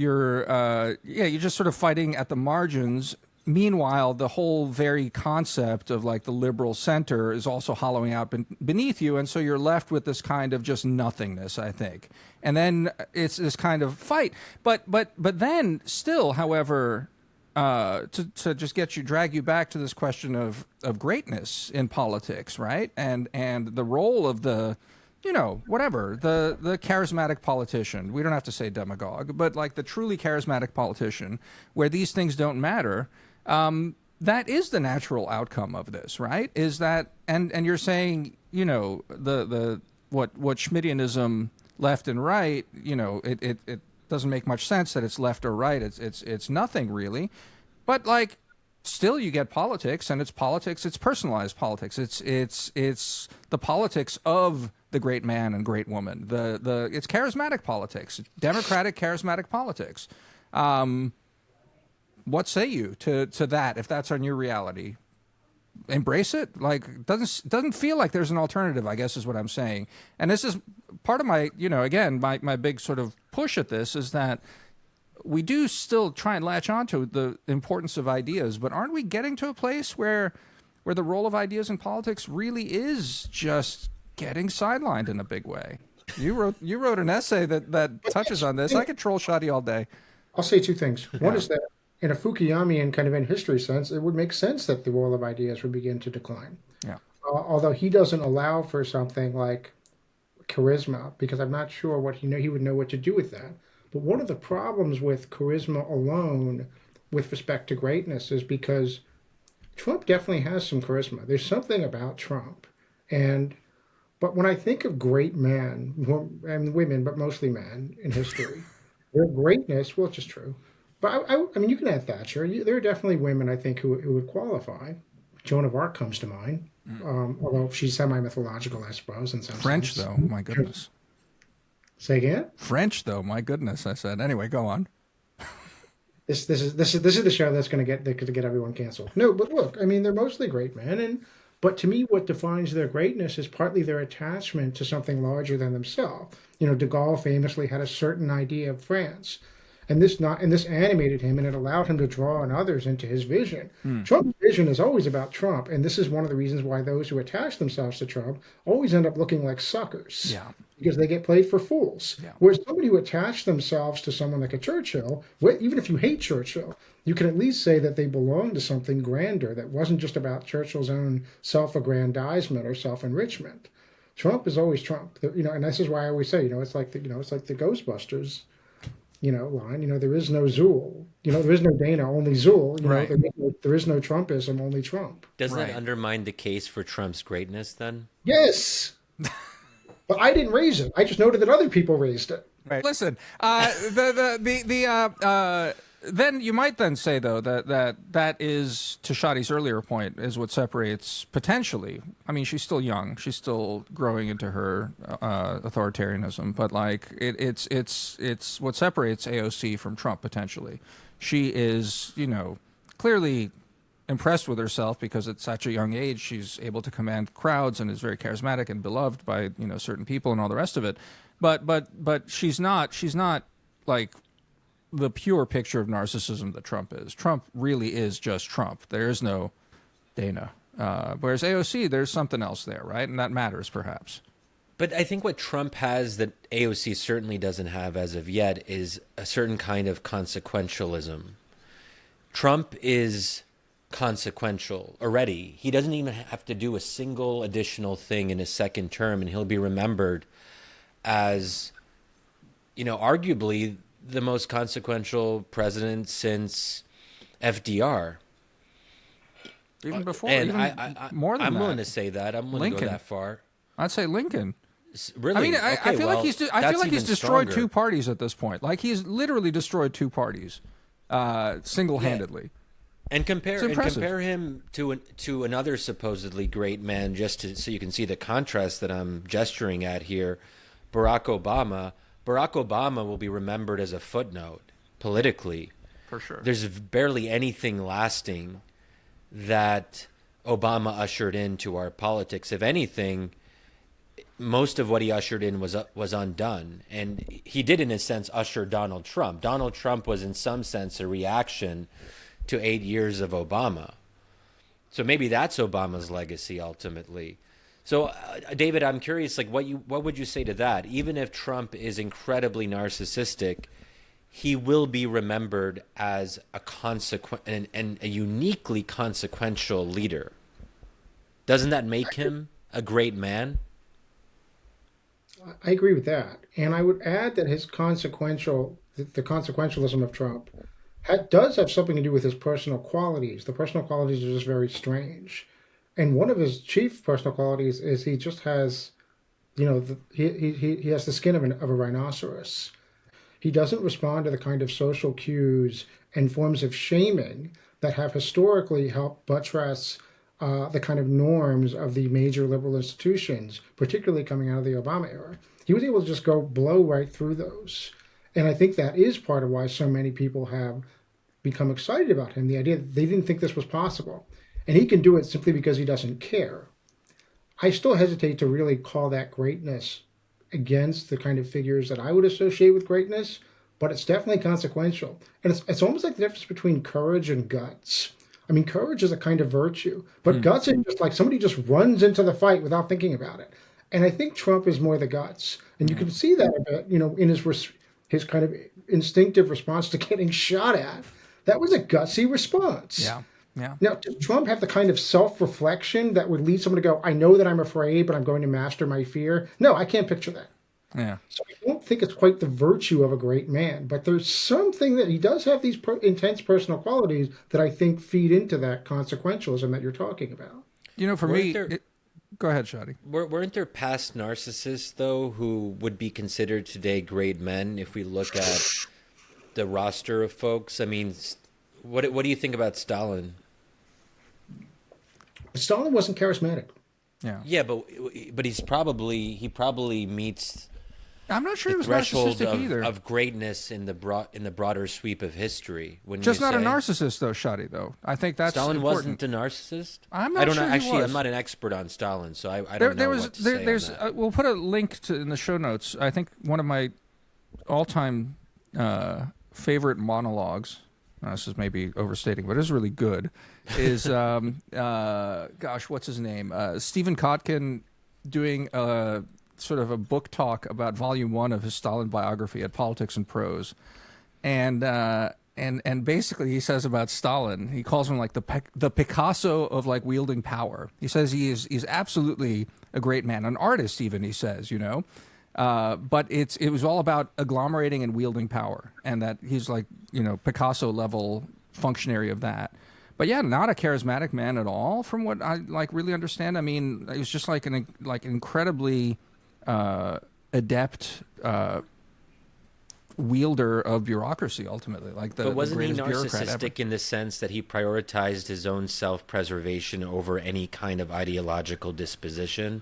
just sort of fighting at the margins. Meanwhile, the whole very concept of the liberal center is also hollowing out beneath you. And so you're left with this kind of just nothingness, I think. And then it's this kind of fight. But then still, however, to just drag you back to this question of greatness in politics, right? And the role of the charismatic politician. We don't have to say demagogue, but the truly charismatic politician where these things don't matter. That is the natural outcome of this, right? Is that, and you're saying, what Schmittianism left and right, it doesn't make much sense that it's left or right. It's nothing really, but still you get politics, and it's personalized politics. It's the politics of the great man and great woman. It's charismatic politics, democratic charismatic politics. What say you to that if that's on your reality? Embrace it. Doesn't feel like there's an alternative, I guess is what I'm saying. And this is part of my, again, my big sort of push at this is that we do still try and latch onto the importance of ideas, but aren't we getting to a place where the role of ideas in politics really is just getting sidelined in a big way? You wrote an essay that touches on this. I could troll Shadi all day. I'll say two things. One is that in a Fukuyamian kind of in history sense, it would make sense that the role of ideas would begin to decline. Yeah. Although he doesn't allow for something like charisma, because I'm not sure what he would know what to do with that. But one of the problems with charisma alone with respect to greatness is because Trump definitely has some charisma. There's something about Trump. But when I think of great men, and women, but mostly men in history, their greatness, well, it's just true. But I mean, you can add Thatcher. There are definitely women, I think, who would qualify. Joan of Arc comes to mind, although she's semi-mythological, I suppose, in some French, sense. though, my goodness. Say again? French, though, my goodness, I said. Anyway, go on. This is the show that's going to get everyone canceled. No, but look, I mean, they're mostly great men, but to me, what defines their greatness is partly their attachment to something larger than themselves. De Gaulle famously had a certain idea of France. And this animated him, and it allowed him to draw on others into his vision. Trump's vision is always about Trump, and this is one of the reasons why those who attach themselves to Trump always end up looking like suckers. Yeah. Because they get played for fools. Yeah. Whereas somebody who attached themselves to someone like a Churchill, even if you hate Churchill, you can at least say that they belong to something grander that wasn't just about Churchill's own self-aggrandizement or self-enrichment. Trump is always Trump, and this is why I always say, it's like the Ghostbusters. Line. There is no Zool. There is no Dana, only Zool. Right. There is no Trumpism, only Trump. Doesn't that undermine the case for Trump's greatness then? Yes. But I didn't raise it. I just noted that other people raised it. Right. Listen, then you might then say though that is, to Shadi's earlier point, is what separates potentially. I mean, she's still young, she's still growing into her authoritarianism, but like it's what separates AOC from Trump potentially. She is, clearly impressed with herself because at such a young age she's able to command crowds and is very charismatic and beloved by certain people and all the rest of it. But she's not like the pure picture of narcissism that Trump is. Trump really is just Trump. There is no Dana. Whereas AOC, there's something else there, right? And that matters perhaps. But I think what Trump has that AOC certainly doesn't have as of yet is a certain kind of consequentialism. Trump is consequential already. He doesn't even have to do a single additional thing in his second term, and he'll be remembered as, arguably the most consequential president since FDR. Even before, and even more than I'm that. willing to say that. I'm willing to go Lincoln. that far. I'd say Lincoln. Really? I mean, I Okay, feel well, like he's destroyed stronger. two parties at this point. Like he's literally destroyed two parties, single-handedly. Yeah. And compare him to another supposedly great man, so you can see the contrast that I'm gesturing at here. Barack Obama. Barack Obama will be remembered as a footnote politically. For sure. There's barely anything lasting that Obama ushered into our politics. If anything, most of what he ushered in was undone. And he did, in a sense, usher Donald Trump. Donald Trump was, in some sense, a reaction to 8 years of Obama. So maybe that's Obama's legacy ultimately. So, David, I'm curious, like, what would you say to that? Even if Trump is incredibly narcissistic, he will be remembered as and a uniquely consequential leader. Doesn't that make him a great man? I agree with that. And I would add that the consequentialism of Trump does have something to do with his personal qualities. The personal qualities are just very strange. And one of his chief personal qualities is he just has, he has the skin of a rhinoceros. He doesn't respond to the kind of social cues and forms of shaming that have historically helped buttress the kind of norms of the major liberal institutions, particularly coming out of the Obama era. He was able to just blow right through those. And I think that is part of why so many people have become excited about him, the idea that they didn't think this was possible. And he can do it simply because he doesn't care. I still hesitate to really call that greatness against the kind of figures that I would associate with greatness, but it's definitely consequential. And it's almost like the difference between courage and guts. I mean, courage is a kind of virtue, but guts is just like somebody just runs into the fight without thinking about it. And I think Trump is more the guts. And you can see that a bit, in his kind of instinctive response to getting shot at. That was a gutsy response. Yeah. Yeah. Now, does Trump have the kind of self-reflection that would lead someone to go, I know that I'm afraid, but I'm going to master my fear? No, I can't picture that. Yeah. So I don't think it's quite the virtue of a great man, but there's something that he does have these intense personal qualities that I think feed into that consequentialism that you're talking about. For me, go ahead, Shadi. Weren't there past narcissists, though, who would be considered today great men if we look at the roster of folks? I mean, what do you think about Stalin? Stalin wasn't charismatic. Yeah, but he probably meets. I'm not sure he was threshold narcissistic either. Of greatness in the broader sweep of history. Just not a narcissist, though, Shadi. Though I think that's Stalin important. wasn't a narcissist. I'm not sure he was. I'm not an expert on Stalin, so I don't know what to say on that. We'll put a link in the show notes. I think one of my all-time favorite monologues. This is maybe overstating, but it's really good. Is what's his name? Stephen Kotkin doing sort of a book talk about Volume 1 of his Stalin biography at Politics and Prose, and basically he says about Stalin, he calls him like the Picasso of like wielding power. He says he's absolutely a great man, an artist even. He says, but it was all about agglomerating and wielding power, and that he's like Picasso level functionary of that. But yeah, not a charismatic man at all, from what I really understand. I mean, he was just like an incredibly adept wielder of bureaucracy ultimately, like but wasn't he greatest bureaucrat ever. narcissistic in the sense that he prioritized his own self-preservation over any kind of ideological disposition?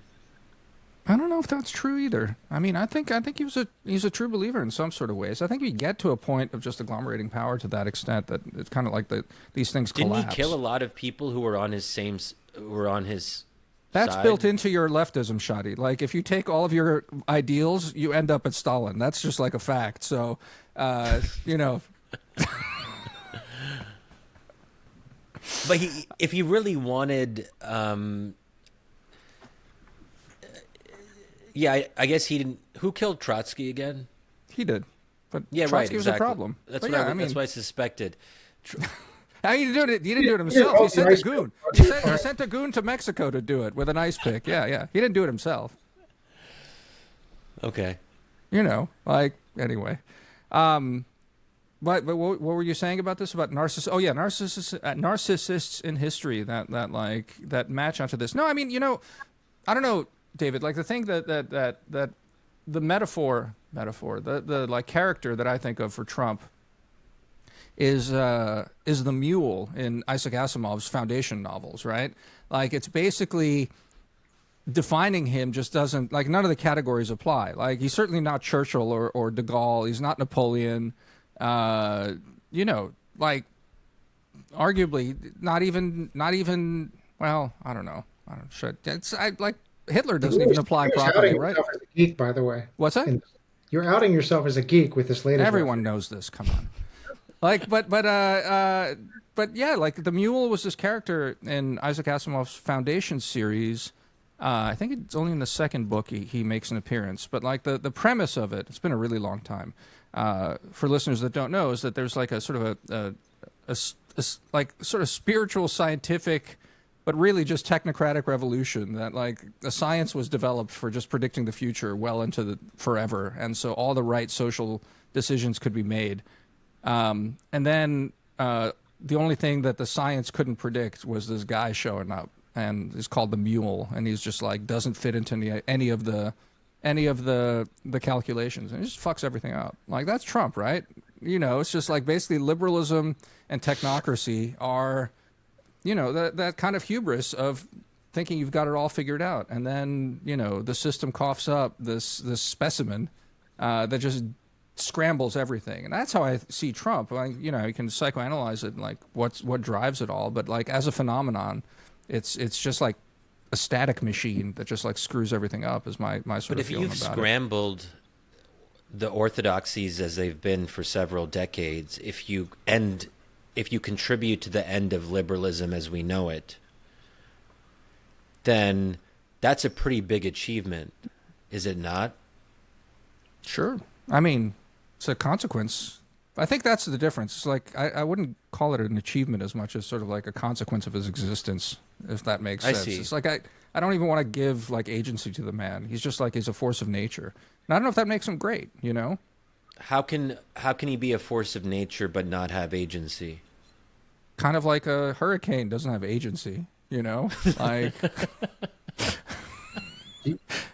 I don't know if that's true either. I mean, I think he's a true believer in some sort of ways. I think we get to a point of just agglomerating power to that extent that it's kind of like these things collapse. Didn't he kill a lot of people who were on his That's side? built into your leftism, Shadi. Like, if you take all of your ideals, you end up at Stalin. That's just like a fact. So, you know. But if he really wanted, yeah, I guess he didn't. Who killed Trotsky again? He did. But Yeah, Trotsky right. was Exactly. a problem. That's But what yeah, that's what I suspected. How you did it? He didn't do it himself. He sent a goon. He sent a goon to Mexico to do it with an ice pick. Yeah. He didn't do it himself. Okay. You know, like, anyway. But what were you saying about this? About narcissists? Oh, yeah, narcissists in history that match onto this. No, I mean, you know, I don't know, David, like the thing that the metaphor, the like character that I think of for Trump is the mule in Isaac Asimov's Foundation novels, right? Like, it's basically defining him just doesn't, like, none of the categories apply. Like, he's certainly not Churchill or de Gaulle. He's not Napoleon. You know, like, arguably not even. Well, I don't know. Like, Hitler doesn't even apply properly, right? Yourself as a geek, by the way. What's that? And you're outing yourself as a geek with this latest. Everyone knows this. Come on. Like, but yeah, like the mule was this character in Isaac Asimov's Foundation series. I think it's only in the second book he makes an appearance. But like the premise of it, it's been a really long time. For listeners that don't know, is that there's like a sort of a like sort of spiritual, scientific, but really just technocratic revolution that like the science was developed for just predicting the future well into the forever, and so all the right social decisions could be made. And then the only thing that the science couldn't predict was this guy showing up, and he's called the Mule, and he's just like doesn't fit into any of the calculations, and it just fucks everything up. Like, that's Trump, right? You know, it's just like basically liberalism and technocracy are, you know, that kind of hubris of thinking you've got it all figured out, and then, you know, the system coughs up this specimen that just scrambles everything. And that's how I see Trump. Like, you know, you can psychoanalyze it and like what drives it all, but like as a phenomenon, it's just like a static machine that just like screws everything up is my sort of feeling about it. But if you've scrambled the orthodoxies as they've been for several decades, if you contribute to the end of liberalism as we know it, then that's a pretty big achievement, is it not? Sure. I mean, it's a consequence. I think that's the difference. It's like I wouldn't call it an achievement as much as sort of like a consequence of his existence, if that makes sense. I see. It's like I don't even want to give like agency to the man. He's just like he's a force of nature. And I don't know if that makes him great, you know? How can he be a force of nature but not have agency? Kind of like a hurricane doesn't have agency, you know? Like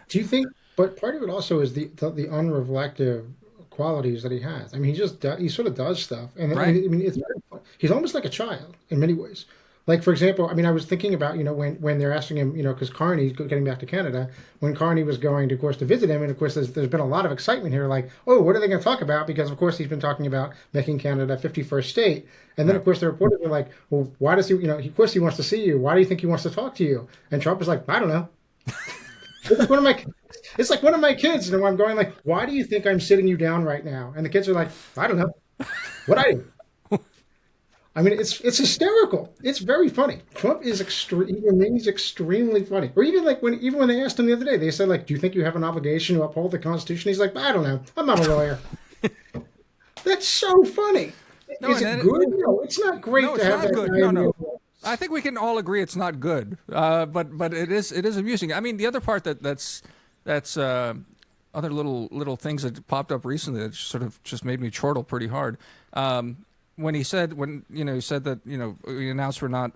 Do you think? But part of it also is the unreflective qualities that he has. I mean, he sort of does stuff, and right. I mean, it's very fun. He's almost like a child in many ways. Like, for example, I mean, I was thinking about, you know, when they're asking him, you know, because Carney's getting back to Canada, when Carney was going to, of course, to visit him, and of course, there's been a lot of excitement here, like, oh, what are they going to talk about? Because of course, he's been talking about making Canada a 51st state, and then of course the reporters were like, well, why does he, you know, of course he wants to see you. Why do you think he wants to talk to you? And Trump was like, I don't know. It's like one of my kids, and I'm going like, why do you think I'm sitting you down right now? And the kids are like, I don't know. What I do? I mean, it's hysterical. It's very funny. Trump is remains extremely funny. Or even like when they asked him the other day, they said like, do you think you have an obligation to uphold the Constitution? He's like, I don't know. I'm not a lawyer. That's so funny. No, is it good? No, it's not great no, to it's have not that. good. No. I think we can all agree it's not good, but it is amusing. I mean, the other part that's other little things that popped up recently that sort of just made me chortle pretty hard. When he said that, you know, we announced we're not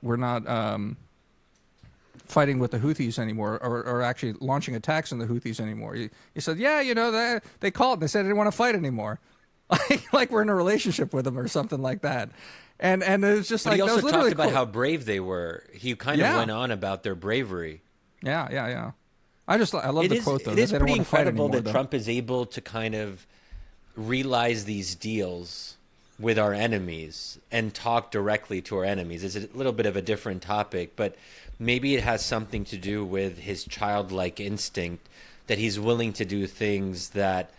fighting with the Houthis anymore, or actually launching attacks on the Houthis anymore. He said, yeah, you know, they called and they said they didn't want to fight anymore. like we're in a relationship with him or something like that. And it was just But like, he that also was talked about cool. how brave they were. He kind of went on about their bravery. Yeah. I love the quote though. It is they don't pretty want to fight incredible anymore, that though. Trump is able to kind of realize these deals with our enemies and talk directly to our enemies. It's a little bit of a different topic, but maybe it has something to do with his childlike instinct that he's willing to do things that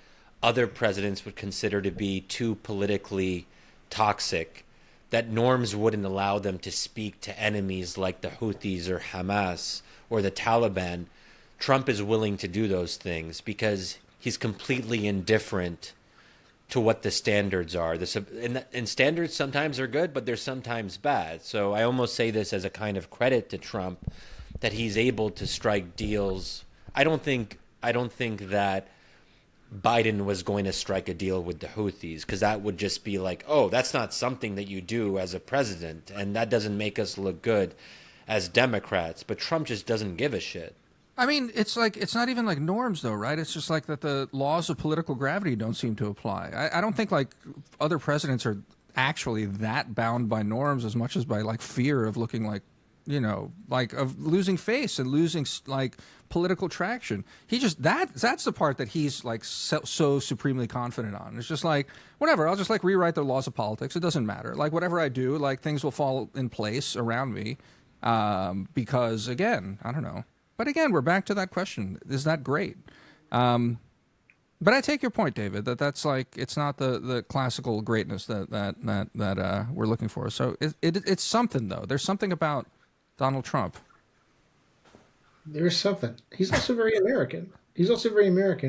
other presidents would consider to be too politically toxic, that norms wouldn't allow them to speak to enemies like the Houthis or Hamas or the Taliban. Trump is willing to do those things because he's completely indifferent to what the standards are. And standards sometimes are good, but they're sometimes bad. So I almost say this as a kind of credit to Trump that he's able to strike deals. I don't think that Biden was going to strike a deal with the Houthis, because that would just be like, oh, that's not something that you do as a president, and that doesn't make us look good as Democrats. But Trump just doesn't give a shit. I mean, it's like, it's not even like norms though, right? It's just like that the laws of political gravity don't seem to apply. I don't think like other presidents are actually that bound by norms as much as by like fear of looking like, like of losing face and losing like political traction. He just, that's the part that he's like so supremely confident on. It's just like, whatever, I'll just like rewrite the laws of politics. It doesn't matter. Like whatever I do, like things will fall in place around me. Because again, I don't know. But again, we're back to that question: is that great? But I take your point, David. That's like, it's not the classical greatness that we're looking for. So it's something though. There's something about Donald Trump. There's something. He's also very American.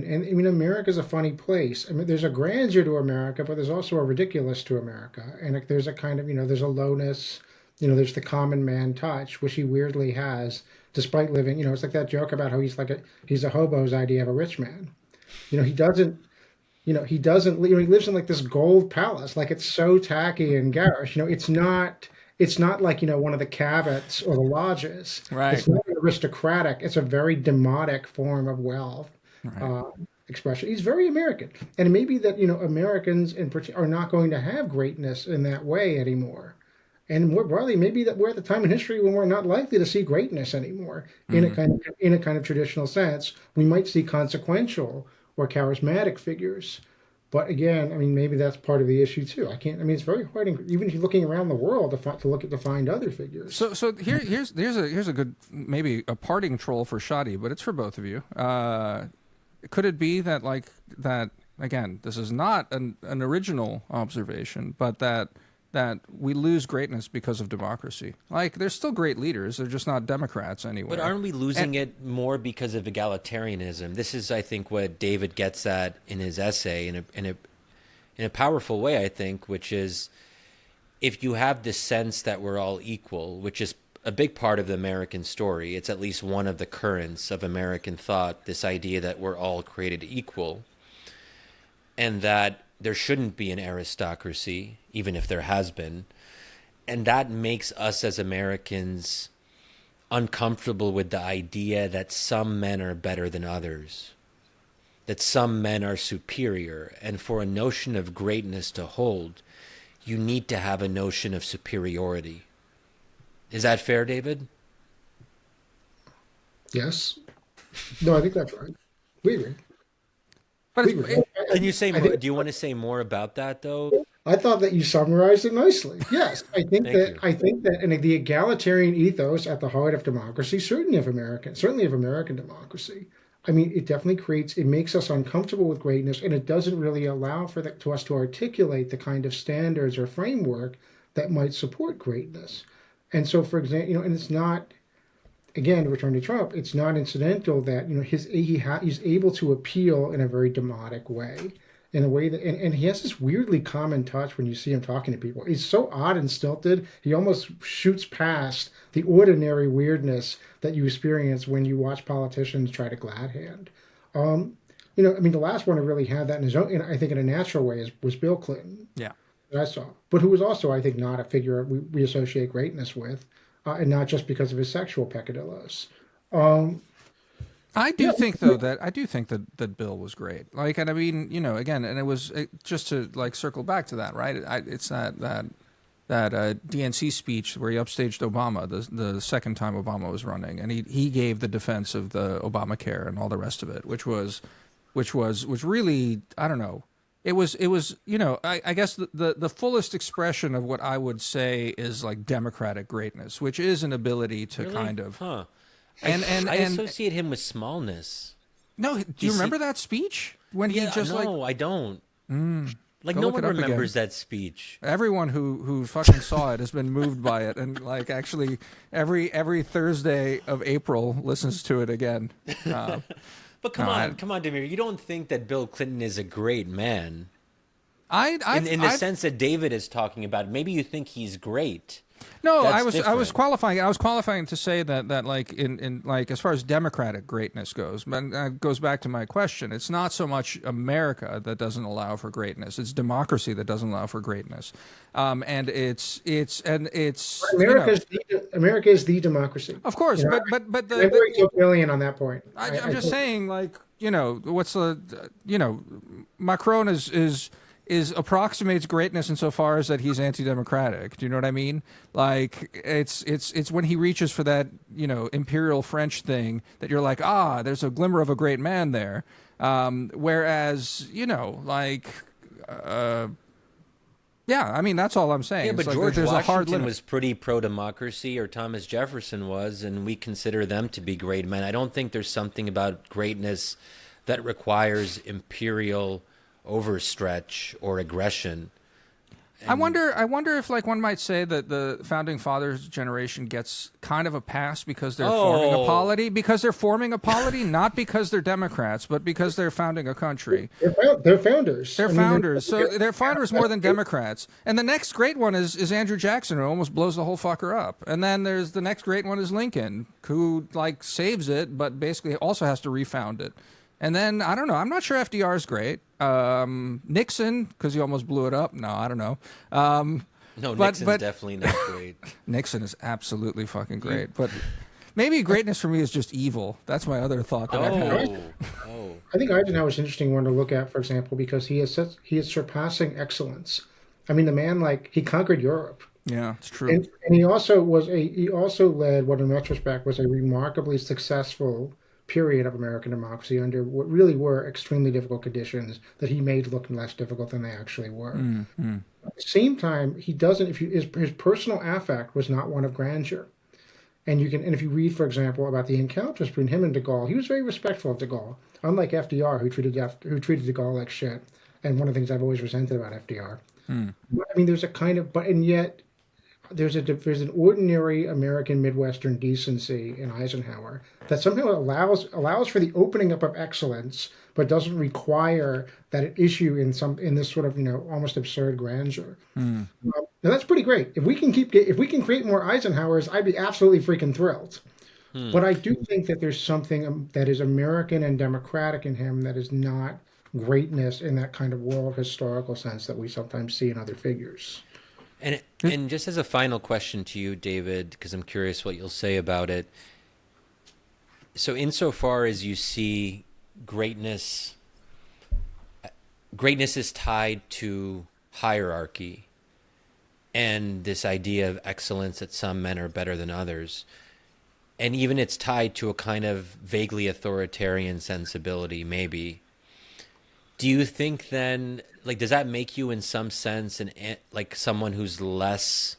And I mean, America's a funny place. I mean, there's a grandeur to America, but there's also a ridiculous to America. And like, there's a kind of, there's a lowness. There's the common man touch, which he weirdly has, despite living. It's like that joke about how he's a hobo's idea of a rich man. He doesn't. He lives in like this gold palace, like it's so tacky and garish. It's not. It's not like one of the Cabots or the lodges. Right. It's not aristocratic. It's a very demotic form of wealth. Right. Expression. He's very American, and maybe that Americans in particular are not going to have greatness in that way anymore. And more broadly, maybe that we're at the time in history when we're not likely to see greatness anymore in a kind of traditional sense. We might see consequential or charismatic figures, but again, I mean, maybe that's part of the issue too. I mean, it's very hard, even if you're looking around the world, to find other figures. So here's a good, maybe a parting troll for Shadi, but it's for both of you. Could it be that like that again? This is not an original observation, but that we lose greatness because of democracy. Like, there's still great leaders. They're just not Democrats anyway. But aren't we losing it more because of egalitarianism? This is, I think, what David gets at in his essay in a powerful way, I think, which is if you have this sense that we're all equal, which is a big part of the American story, it's at least one of the currents of American thought, this idea that we're all created equal, and that there shouldn't be an aristocracy, even if there has been. And that makes us as Americans uncomfortable with the idea that some men are better than others, that some men are superior. And for a notion of greatness to hold, you need to have a notion of superiority. Is that fair, David? Yes. No, I think that's right. We agree. But Can you say more? Do you want to say more about that, though? I thought that you summarized it nicely. Yes, I think Thank you. I think that and the egalitarian ethos at the heart of democracy, certainly of American democracy. I mean, it definitely it makes us uncomfortable with greatness, and it doesn't really allow to us to articulate the kind of standards or framework that might support greatness. And so, for example, and it's not. Again, to return to Trump, it's not incidental that he's able to appeal in a very demotic way, in a way that and he has this weirdly common touch when you see him talking to people. He's so odd and stilted, he almost shoots past the ordinary weirdness that you experience when you watch politicians try to glad hand. I mean, the last one who really had that in his own, I think, in a natural way, was Bill Clinton. yeah. That I saw, but who was also, I think, not a figure we associate greatness with. And not just because of his sexual peccadillos. I do think though that Bill was great. Like, and I mean, again, and just to like circle back to that, right? It's that DNC speech where he upstaged Obama the second time Obama was running, and he gave the defense of the Obamacare and all the rest of it, which was really, I don't know. It was I guess the fullest expression of what I would say is like democratic greatness, which is an ability to kind of And I associate him with smallness. No, do you remember that speech when he just no, I don't. Like, Go no look one it up remembers again. that speech. Everyone who fucking saw it has been moved by it, and like actually every Thursday of April listens to it again. But come on, Damir. You don't think that Bill Clinton is a great man? In the sense that David is talking about, maybe you think he's great. No, That's I was different. qualifying. I was qualifying to say that like in like as far as democratic greatness goes, but goes back to my question. It's not so much America that doesn't allow for greatness; it's democracy that doesn't allow for greatness. And it's America is the democracy. of course, You know, but I'm very totalitarian on that point. I'm just saying, like, what's Macron is approximates greatness insofar as that he's anti-democratic. Do you know what I mean? Like, it's when he reaches for that imperial French thing that you're like, there's a glimmer of a great man there. Whereas yeah, I mean, that's all I'm saying. Yeah, but It's George there's a hard Washington limit. was pretty pro-democracy, or Thomas Jefferson was, and we consider them to be great men. I don't think there's something about greatness that requires imperial overstretch or aggression. I wonder if, like, one might say that the founding fathers generation gets kind of a pass because they're forming a polity, not because they're Democrats, but because they're founding a country. They're founders. They're founders, so they're founders more than Democrats. And the next great one is Andrew Jackson, who almost blows the whole fucker up. And then there's the next great one is Lincoln, who like saves it, but basically also has to refound it. And then, I don't know, I'm not sure FDR is great. Nixon, because he almost blew it up. No, I don't know. Nixon's definitely not great. Nixon is absolutely fucking great. But maybe greatness for me is just evil. That's my other thought that I've had. I think Eisenhower is an interesting one to look at, for example, because he is surpassing excellence. I mean, the man, like, he conquered Europe. Yeah, it's true. And he also led what in retrospect was a remarkably successful period of American democracy under what really were extremely difficult conditions that he made look less difficult than they actually were. At the same time, he doesn't. His personal affect was not one of grandeur, and if you read, for example, about the encounters between him and de Gaulle, he was very respectful of de Gaulle, unlike FDR, who treated de Gaulle like shit. And one of the things I've always resented about FDR. But, I mean, there's a kind of, and yet there's an ordinary American Midwestern decency in Eisenhower that somehow allows for the opening up of excellence, but doesn't require that it issue in this sort of almost absurd grandeur. Now that's pretty great. If we can create more Eisenhowers, I'd be absolutely freaking thrilled. But I do think that there's something that is American and democratic in him that is not greatness in that kind of world historical sense that we sometimes see in other figures. And just as a final question to you, David, because I'm curious what you'll say about it. So insofar as you see greatness is tied to hierarchy and this idea of excellence that some men are better than others. And even it's tied to a kind of vaguely authoritarian sensibility, maybe. Do you think then, like, does that make you in some sense like someone who's less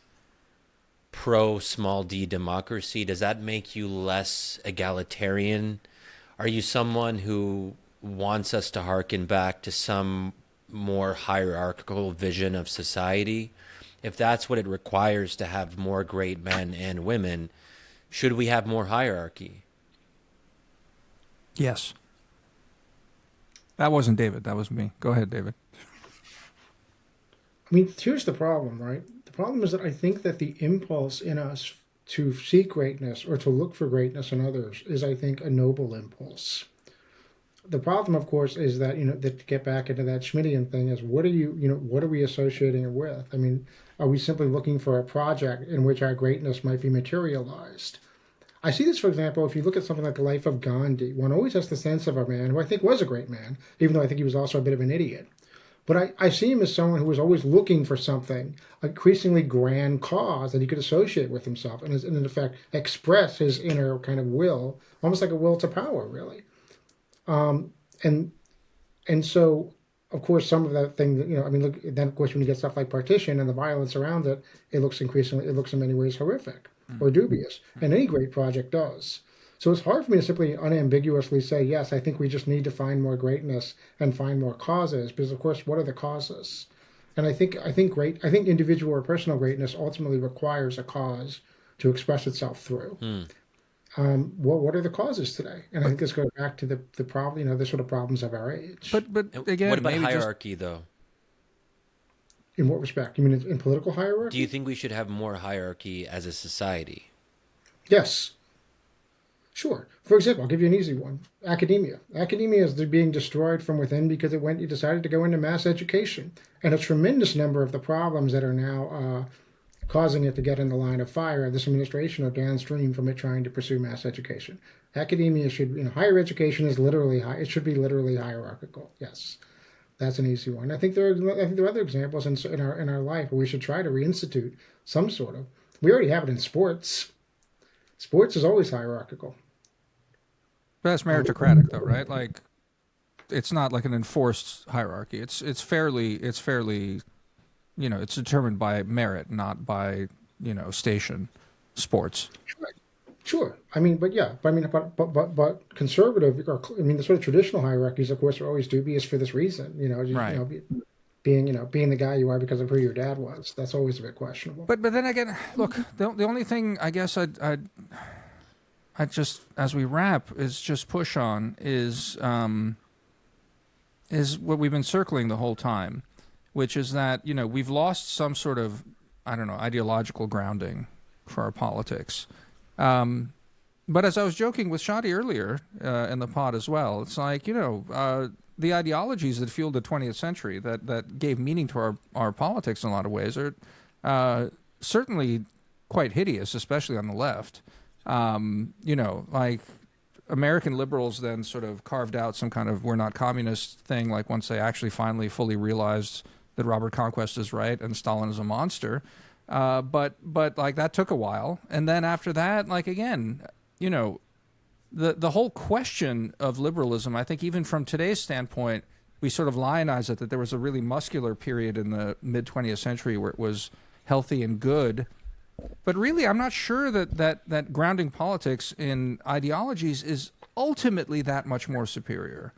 pro small d democracy? Does that make you less egalitarian? Are you someone who wants us to hearken back to some more hierarchical vision of society? If that's what it requires to have more great men and women, should we have more hierarchy? Yes. That wasn't David. That was me. Go ahead, David. I mean, here's the problem, right? The problem is that I think that the impulse in us to seek greatness or to look for greatness in others is, I think, a noble impulse. The problem, of course, is that, that to get back into that Schmittian thing is what are we associating it with? I mean, are we simply looking for a project in which our greatness might be materialized? I see this, for example, if you look at something like the life of Gandhi, one always has the sense of a man who I think was a great man, even though I think he was also a bit of an idiot. But I see him as someone who was always looking for something, an increasingly grand cause that he could associate with himself and, in effect, express his inner kind of will, almost like a will to power, really. And so, of course, some of that thing, I mean, look, then, of course, when you get stuff like partition and the violence around it, it looks in many ways horrific or dubious. And any great project does. So it's hard for me to simply unambiguously say, yes, I think we just need to find more greatness and find more causes, because of course, what are the causes? And I think individual or personal greatness ultimately requires a cause to express itself through. What are the causes today? And I think this goes back to the problem, the sort of problems of our age. But again, what about hierarchy, though? In what respect? You mean in political hierarchy? Do you think we should have more hierarchy as a society? Yes. Sure. For example, I'll give you an easy one. Academia. Academia is being destroyed from within because it decided to go into mass education. And a tremendous number of the problems that are now causing it to get in the line of fire, this administration, are downstream from it trying to pursue mass education. Academia higher education is literally it should be literally hierarchical. Yes. That's an easy one. I think there are other examples in our life where we should try to reinstitute some sort of. We already have it in sports. Sports is always hierarchical. But that's meritocratic, though, right? Like, it's not like an enforced hierarchy. It's fairly, it's determined by merit, not by, station. Sports. Sure. I mean, but conservative, the sort of traditional hierarchies, of course, are always dubious for this reason. Right. Being the guy you are because of who your dad was. That's always a bit questionable. But then again, look, the only thing I guess I just, as we wrap, is just push on is what we've been circling the whole time, which is that we've lost some sort of ideological grounding for our politics. But as I was joking with Shadi earlier in the pod as well, it's like the ideologies that fueled the 20th century that gave meaning to our politics in a lot of ways are certainly quite hideous, especially on the left. Like American liberals then sort of carved out some kind of "we're not communist" thing, like once they actually finally fully realized that Robert Conquest is right and Stalin is a monster. But like that took a while. And then after that, like again, the whole question of liberalism, I think even from today's standpoint, we sort of lionize it that there was a really muscular period in the mid 20th century where it was healthy and good. But really, I'm not sure that grounding politics in ideologies is ultimately that much more superior.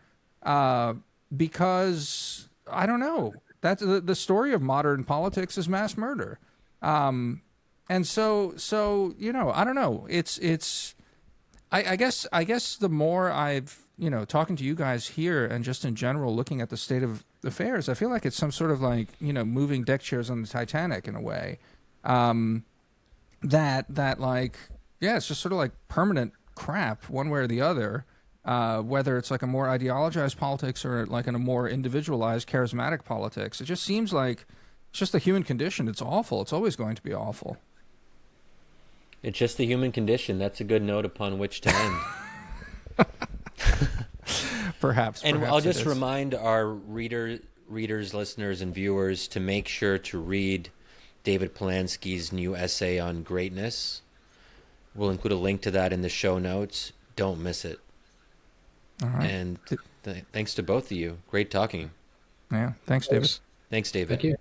Because, I don't know, that's the story of modern politics is mass murder. And so I don't know. I guess the more I've, talking to you guys here and just in general looking at the state of affairs, I feel like it's some sort of like, moving deck chairs on the Titanic in a way. That like, yeah, it's just sort of like permanent crap one way or the other, whether it's like a more ideologized politics or like in a more individualized charismatic politics. It just seems like it's just the human condition. It's awful. It's always going to be awful. It's just the human condition. That's a good note upon which to end. Perhaps. And I'll just remind our readers, listeners, and viewers to make sure to read David Polansky's new essay on greatness. We'll include a link to that in the show notes. Don't miss it. All right. And thanks to both of you. Great talking. Yeah. Thanks, David. Thanks, David. Thank you.